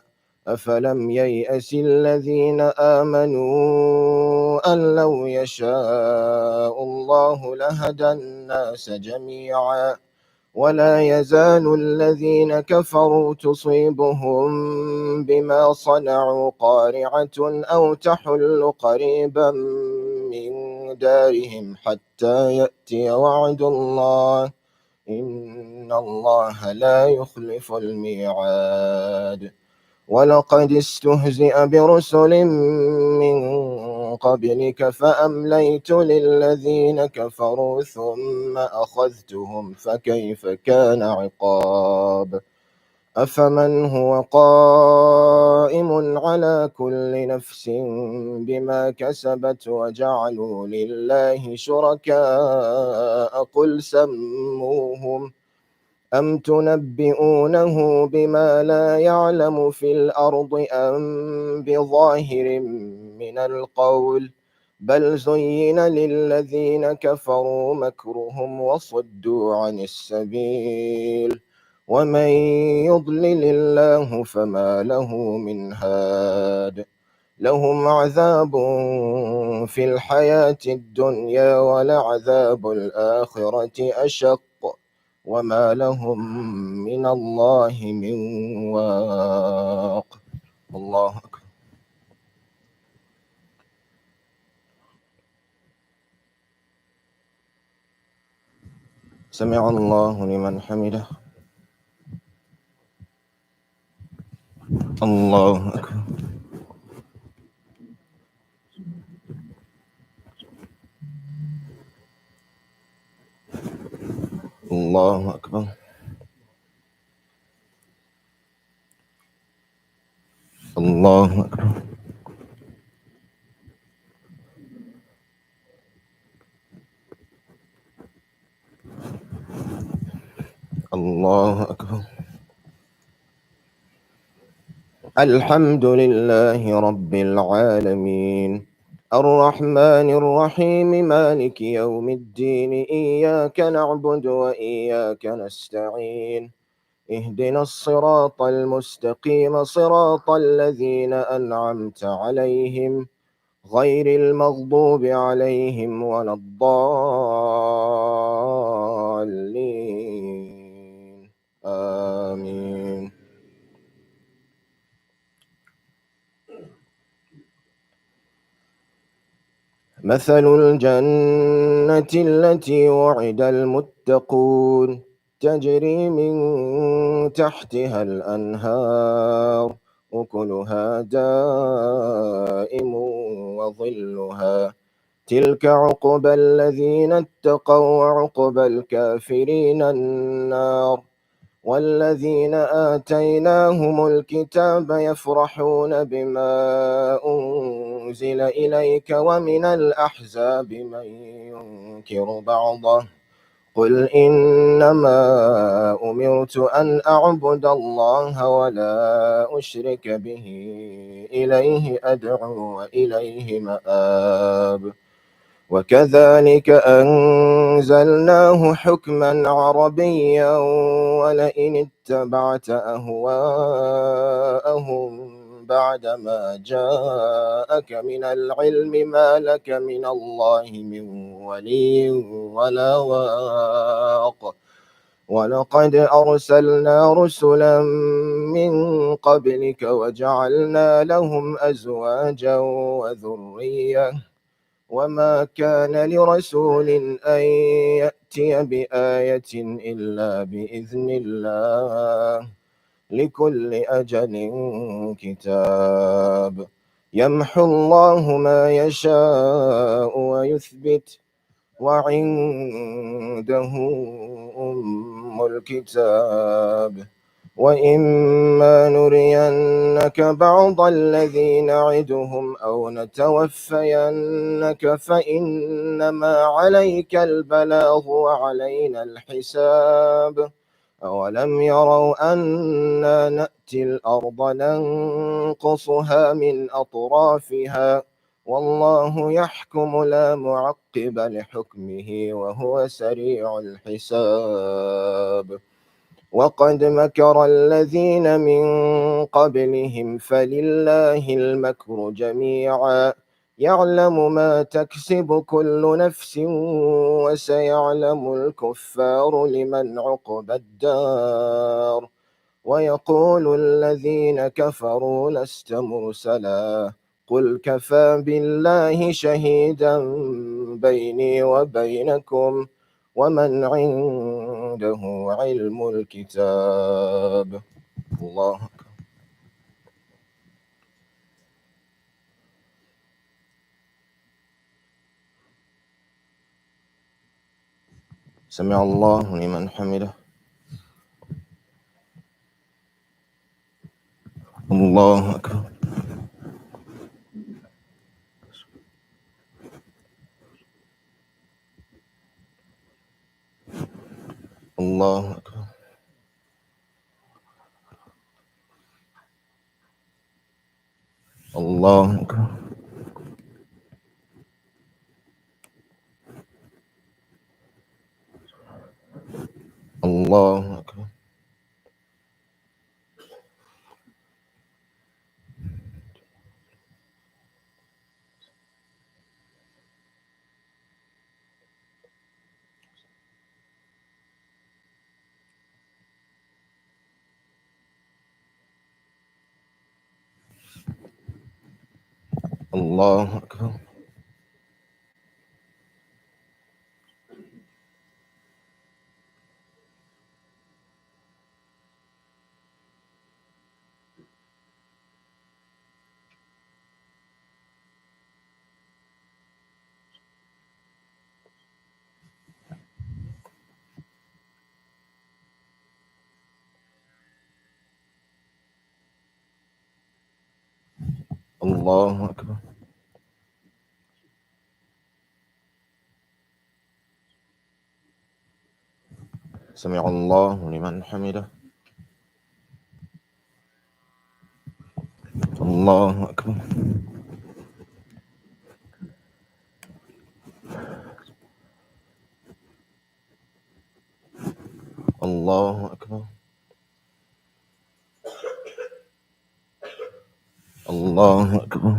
أفلم ييأس الذين آمنوا أن لو يشاء الله لهدى الناس جميعا. ولا يزال الذين كفروا تصيبهم بما صنعوا قارعة أو تحل قريبا من دارهم حتى يأتي وعد الله إن الله لا يخلف الميعاد. ولقد استهزئ برسل من قبلك فأمليت للذين كفروا ثم أخذتهم فكيف كان عقاب. أفمن هو قائم على كل نفس بما كسبت وجعلوا لله شركاء قل سموهم أم تنبئونه بما لا يعلم في الأرض أم بظاهر من القول بل زين للذين كفروا مكرهم وصدوا عن السبيل ومن يضلل الله فما له من هاد. لهم عذاب في الحياة الدنيا ولعذاب الآخرة أشق وما لهم من الله من واق. الله أكبر. سمع الله لمن حمده. الله أكبر. الله أكبر. الله أكبر. الله أكبر. الحمد لله رب العالمين الرحمن الرحيم مالك يوم الدين إياك نعبد وإياك نستعين اهدنا الصراط المستقيم صراط الذين أنعمت عليهم غير المغضوب عليهم ولا الضالين آمين. مثل الجنة التي وعد المتقون تجري من تحتها الأنهار أكلها دائم وظلها تلك عقبى الذين اتقوا وعقبى الكافرين النار والذين آتيناهم الكتاب يفرحون بما أنزل إليك ومن الأحزاب من ينكر بعضه قل إنما أمرت أن أعبد الله ولا أشرك به إليه أدعو وإليه مآب وكذلك أنزلناه حكما عربيا ولئن اتبعت أهواءهم بعدما جاءك من العلم ما لك من الله من ولي ولا واق ولقد أرسلنا رسلا من قبلك وجعلنا لهم أزواجا وذرية وما كان لرسول أن يأتي بآية إلا بإذن الله لكل أجل كتاب يمحو الله ما يشاء ويثبت وعنده أم الكتاب وإما نرينك بعض الذي نعدهم أو نتوفينك فإنما عليك البلاغ وعلينا الحساب أولم يروا أنا نأتي الأرض ننقصها من أطرافها والله يحكم لا معقب لحكمه وهو سريع الحساب وقد مكر الذين من قبلهم فلله المكر جميعا يعلم ما تكسب كل نفس وسيعلم الكفار لمن عقبى الدار ويقول الذين كفروا لست مرسلا قل كفى بالله شهيدا بيني وبينكم ومن عنده علم الكتاب الله أكبر. سمع الله لمن حمده الله أكبر الله أكبر الله أكبر الله أكبر الله أكبر الله أكبر سمع الله لمن حمده الله أكبر. الله أكبر. الله أكبر.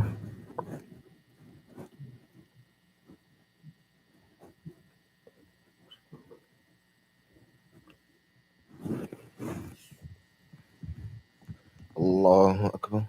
الله أكبر.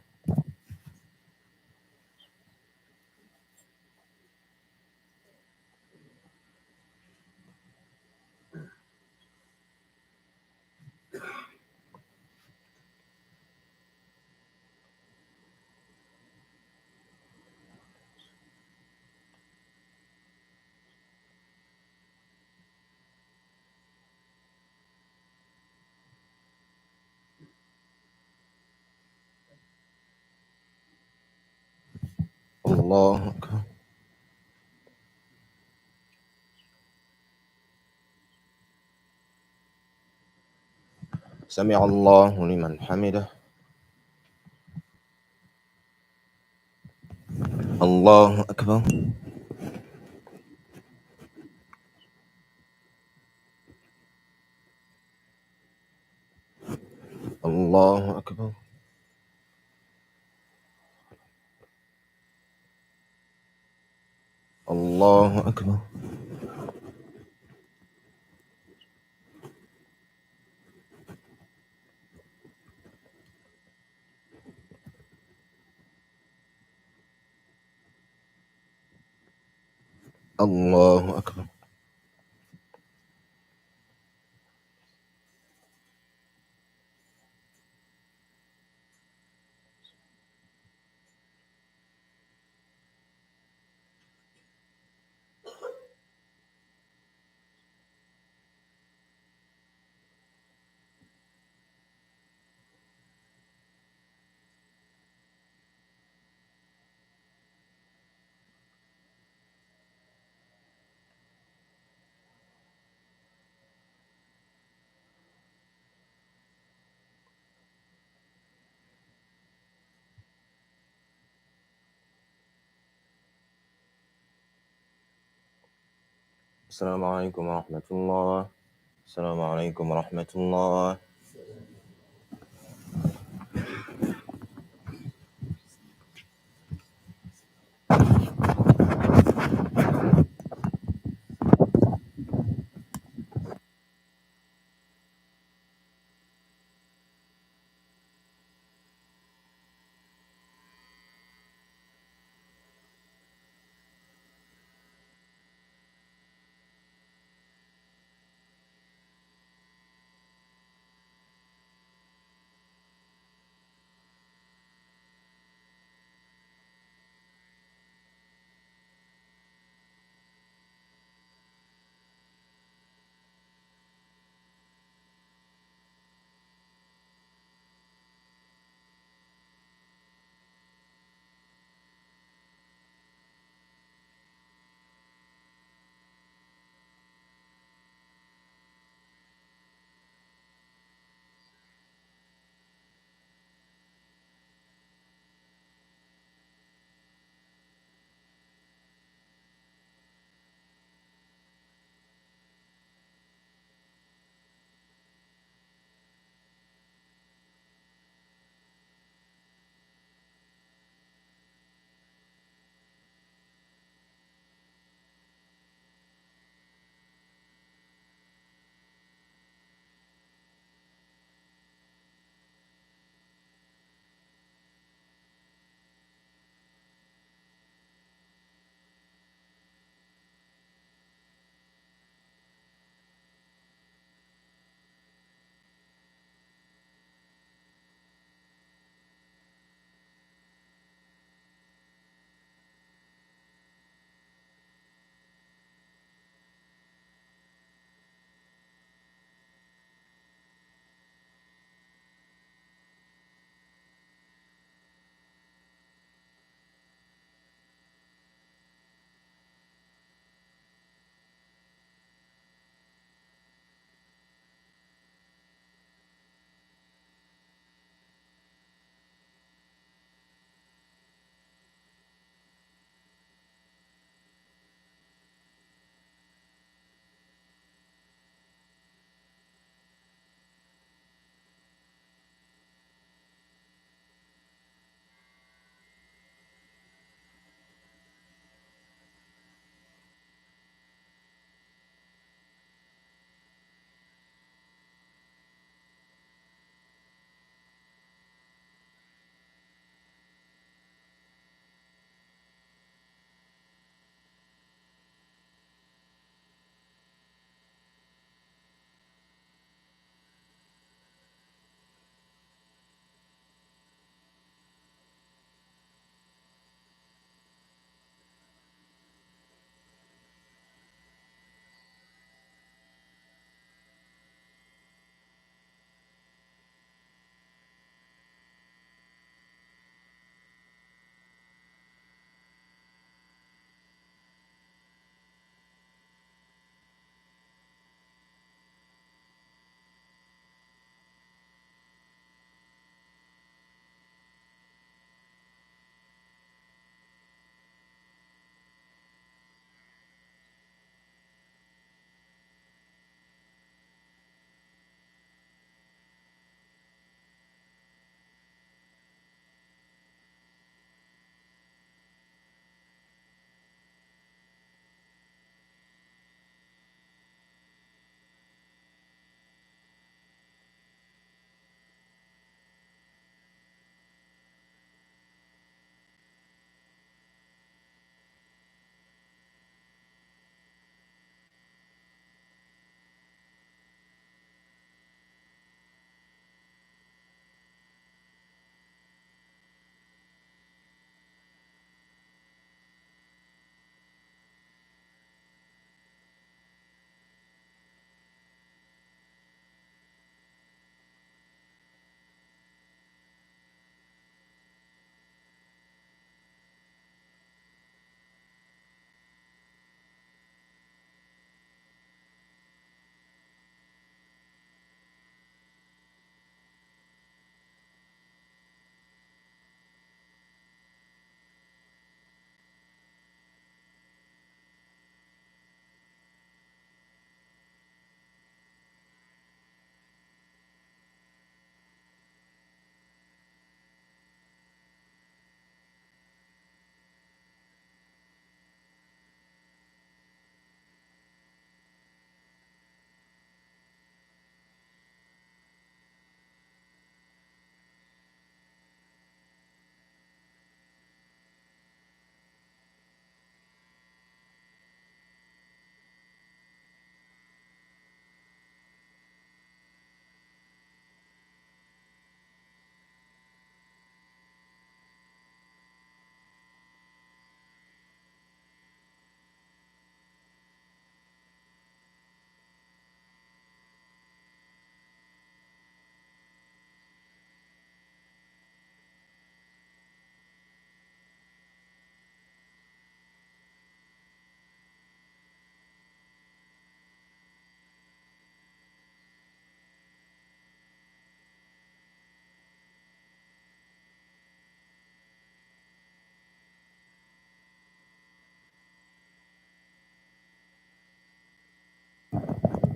الله أكبر. سمع الله لمن حمده. الله أكبر. الله أكبر. الله أكبر. الله أكبر. السلام عليكم ورحمة الله. السلام عليكم ورحمة الله.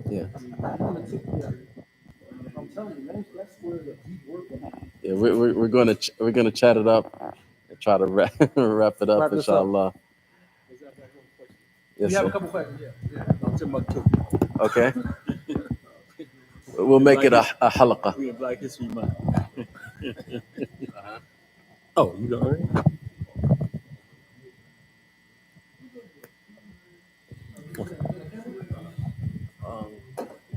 Yeah. I'm telling you, man, that's where the deep work is. Yeah, we're gonna chat it up and try to wrap it up, Wrap this up. inshallah. Yes, We have a sir. couple questions. Yeah. I'm talking about two. Okay. We'll make it a halaqa. We in Black History Month. Oh, you got it?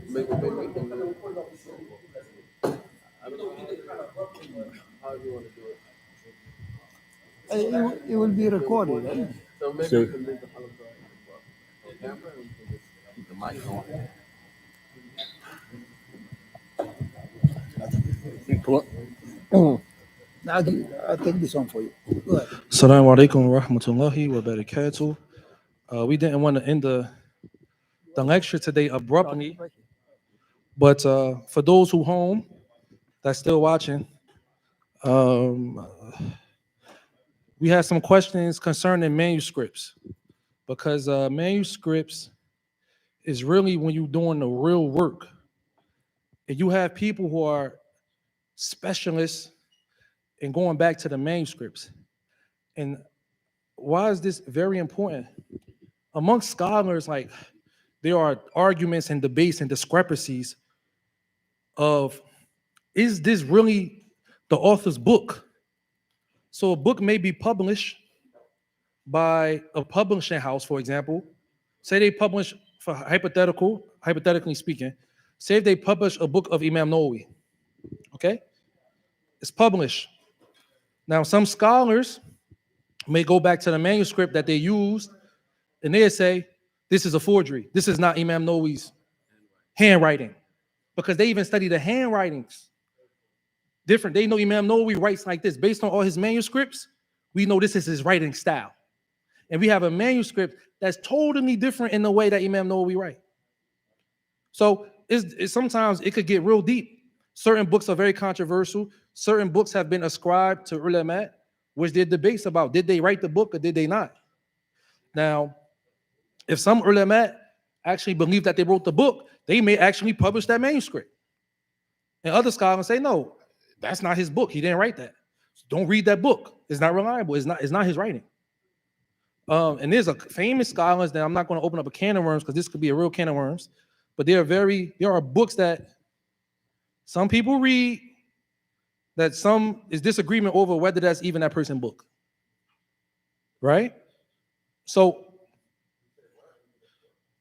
Maybe we can It will be recorded. Right? So maybe So- we can leave the halaqa on camera and we can just keep the mic on. I'll take this one for you. Go ahead. Assalamu alaikum wa rahmatullahi wa barakatuh. We didn't want to end the lecture today abruptly, but for those who home that's still watching, we had some questions concerning manuscripts, because manuscripts is really when you're doing the real work, and you have people who are specialists in going back to the manuscripts. And why is this very important? Amongst scholars, like, there are arguments and debates and discrepancies of, is this really the author's book? So a book may be published by a publishing house, for example. Say they publish, for hypothetically speaking, say if they publish a book of Imam Nawawi, okay? It's published. Now, some scholars may go back to the manuscript that they used, and they say, this is a forgery. This is not Imam Nawawi's handwriting, because they even study the handwritings. Different. They know Imam Nawawi writes like this. Based on all his manuscripts, we know this is his writing style. And we have a manuscript that's totally different in the way that Imam Nawawi writes. So sometimes it could get real deep. Certain books are very controversial. Certain books have been ascribed to ulama, which there are debates about. Did they write the book or did they not? Now, if some ulama actually believe that they wrote the book, they may actually publish that manuscript. And other scholars say, no, that's not his book. He didn't write that. So don't read that book. It's not reliable. It's not his writing. And there's a famous scholars that I'm not going to open up a can of worms, because this could be a real can of worms. But there are books that some people read that some is disagreement over whether that's even that person's book. Right? So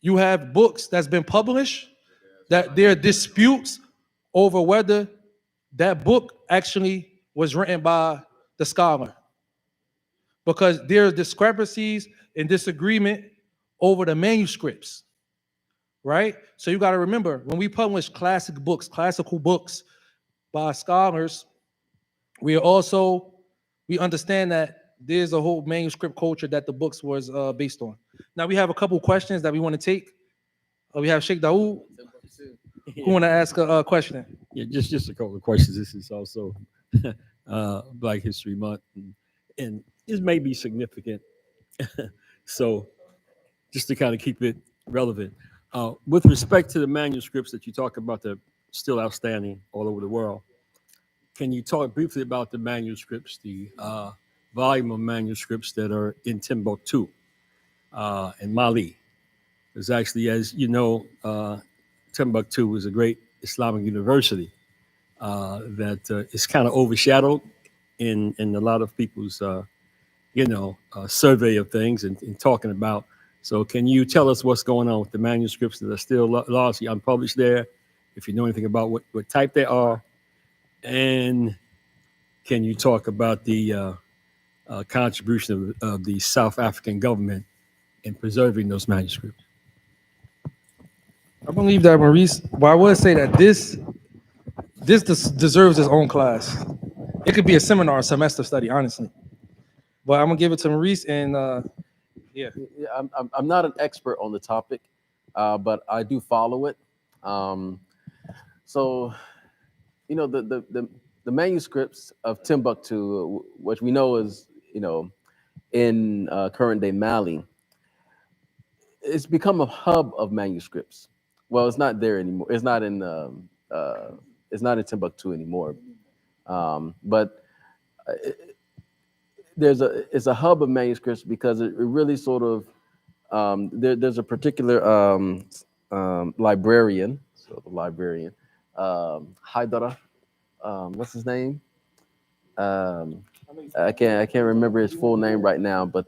you have books that's been published that there are disputes over whether that book actually was written by the scholar, because there are discrepancies and disagreement over the manuscripts, right? So you got to remember, when we publish classical books by scholars, we understand that there's a whole manuscript culture that the books was based on. Now we have a couple questions that we want to take. We have Sheikh Dawood who want to ask a question. Yeah, just a couple of questions. This is also Black History Month, and this may be significant. So, just to kind of keep it relevant, with respect to the manuscripts that you talk about that are still outstanding all over the world, can you talk briefly about the manuscripts, the volume of manuscripts that are in Timbuktu in Mali? Because actually, as you know, Timbuktu is a great Islamic university that is kind of overshadowed in a lot of people's, survey of things and talking about. So can you tell us what's going on with the manuscripts that are still largely unpublished there, if you know anything about what type they are? And can you talk about the contribution of the South African government in preserving those manuscripts? I believe that Maurice, but I would say that this deserves its own class. It could be a seminar, a semester study, honestly. But I'm gonna give it to Maurice, and Yeah, I'm not an expert on the topic, but I do follow it. So, the manuscripts of Timbuktu, which we know is in current day Mali, it's become a hub of manuscripts. well, it's not there anymore. It's not in Timbuktu anymore. But it's a hub of manuscripts because it really sort of there's a particular librarian, so the librarian, Haidara, what's his name? Um, I can't remember his full name right now, but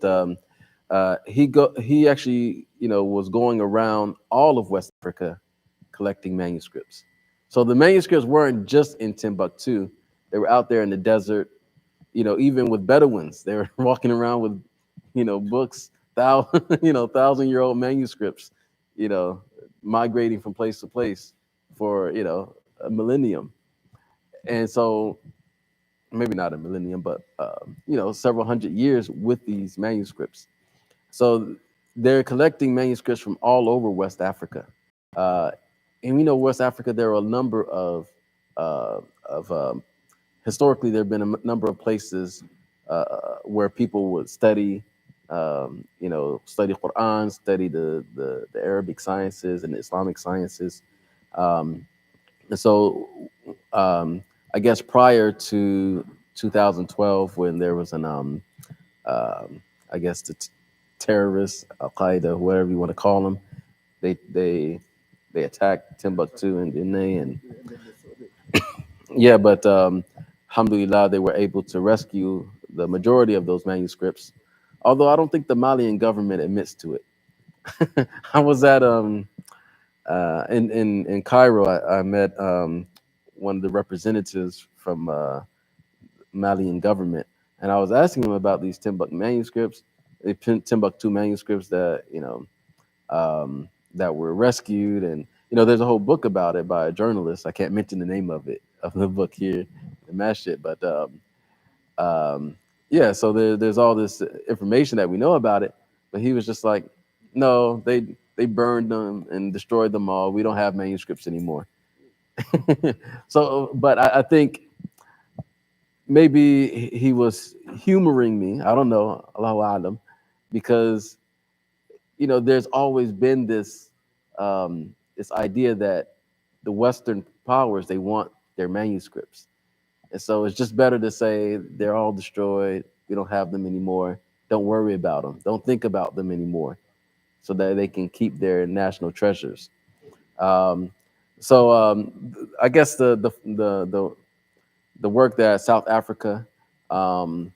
he actually was going around all of West Africa collecting manuscripts. So the manuscripts weren't just in Timbuktu; they were out there in the desert. Even with Bedouins, they were walking around with books, 1,000-year-old manuscripts, you know, migrating from place to place for a millennium. And so maybe not a millennium, but several hundred years with these manuscripts. So they're collecting manuscripts from all over West Africa. Uh, and we know West Africa, there are a number of historically there have been a number of places where people would study, study Quran, study the Arabic sciences and the Islamic sciences. Um, and so I guess prior to 2012, when there was I guess terrorists, Al Qaeda, whatever you want to call them, they they they attacked Timbuktu and Guinea, and yeah, but alhamdulillah, they were able to rescue the majority of those manuscripts. Although I don't think the Malian government admits to it. I was at in Cairo. I met one of the representatives from Malian government, and I was asking him about these Timbuktu manuscripts that that were rescued, and there's a whole book about it by a journalist. I can't mention the name of the book here, the Masjid, but yeah. So there's all this information that we know about it, but he was just like, no, they burned them and destroyed them all. We don't have manuscripts anymore. So, but I think maybe he was humoring me. I don't know, Allahu Alam, because there's always been this idea that the Western powers, they want their manuscripts, and so it's just better to say they're all destroyed. We don't have them anymore. Don't worry about them. Don't think about them anymore, so that they can keep their national treasures. Um, I guess the work that South Africa, um,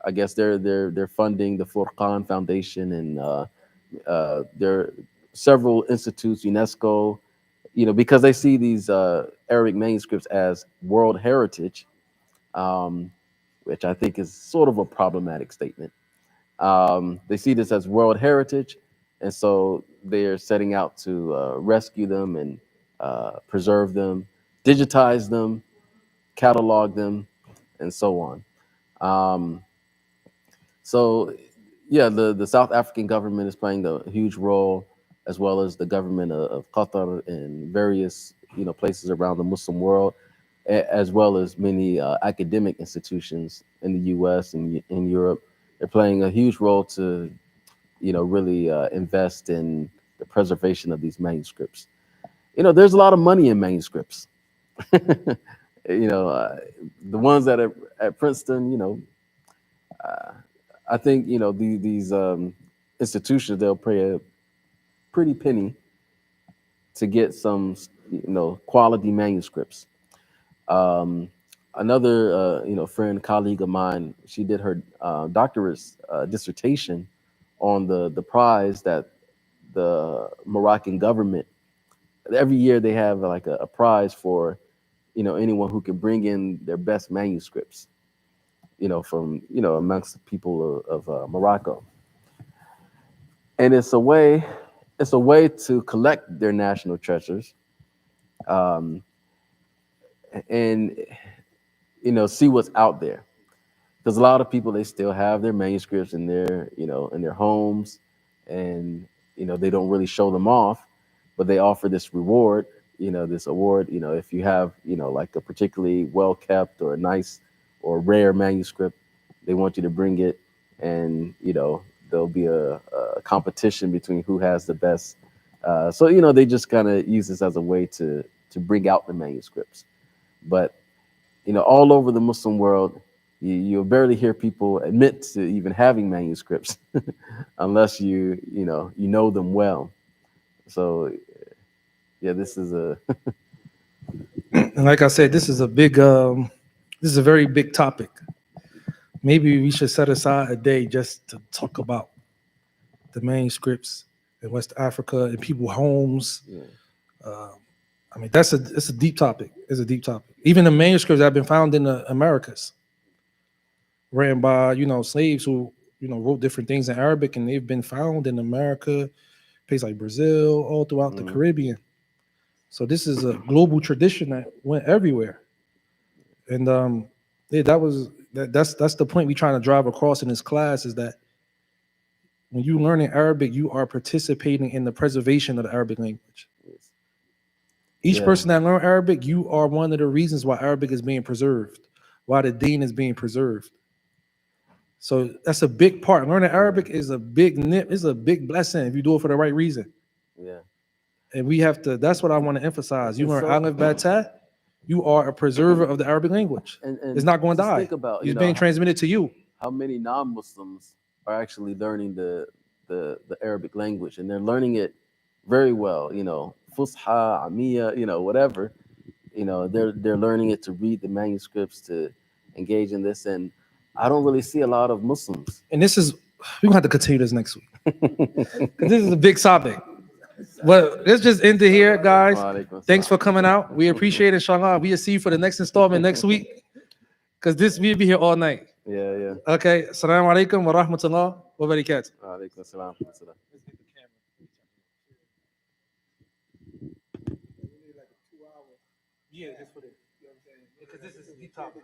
I guess they're funding the Furqan Foundation, and there are several institutes, UNESCO, because they see these Arabic manuscripts as world heritage, um, which I think is sort of a problematic statement. They see this as world heritage, and so they're setting out to rescue them and preserve them, digitize them, catalog them, and so on. Um, so, yeah, the South African government is playing a huge role, as well as the government of Qatar and various places around the Muslim world, as well as many academic institutions in the U.S. and in Europe. They're playing a huge role to really invest in the preservation of these manuscripts. There's a lot of money in manuscripts. you know, uh, the ones that are at Princeton, uh, I think these institutions, they'll pay a pretty penny to get some quality manuscripts. Um, Another friend, colleague of mine, she did her doctorate dissertation on the prize that the Moroccan government, every year they have like a prize for anyone who can bring in their best manuscripts, from amongst the people of Morocco. And it's a way to collect their national treasures, um, and see what's out there, because a lot of people, they still have their manuscripts in their in their homes, and they don't really show them off, but they offer this reward, this award, if you have like a particularly well kept or nice or rare manuscript, they want you to bring it, and there'll be a competition between who has the best So you know, they just kind of use this as a way to bring out the manuscripts. But you know, all over the Muslim world, you'll barely hear people admit to even having manuscripts, unless you know them well. So yeah, this is a And like I said, this is a very big topic. Maybe we should set aside a day just to talk about the manuscripts in West Africa and people homes. yeah. I mean, it's a deep topic. It's a deep topic. Even the manuscripts that have been found in the Americas, written by slaves who wrote different things in Arabic, and they've been found in America, places like Brazil, all throughout the Caribbean. So this is a global tradition that went everywhere, and yeah, that's the point we're trying to drive across in this class is that when you learn in Arabic, you are participating in the preservation of the Arabic language. Each Yeah. person that learns Arabic, you are one of the reasons why Arabic is being preserved, why the deen is being preserved. So that's a big part. Learning Arabic is a big blessing if you do it for the right reason. Yeah. And we have to, that's what I want to emphasize. You And learn so- Aleph Bata, you are a preserver of the Arabic language. And It's not going to just die. think about, It's being transmitted to you. how many non-Muslims are actually learning the Arabic language, and they're learning it very well. You know, Fusha, Amiya, whatever. They're learning it to read the manuscripts, to engage in this, and I don't really see a lot of Muslims. And this is, we're going to have to continue this next week. 'Cause this is a big topic. Well, let's just end it here, guys. Thanks for coming out. We appreciate it, inshallah. We'll see you for the next installment next week. Because we'll be here all night. Yeah. Okay. Assalamu alaikum wa rahmatullah wa barakatuh. Alaikum assalam. Yeah, just for this. Because this is a deep topic.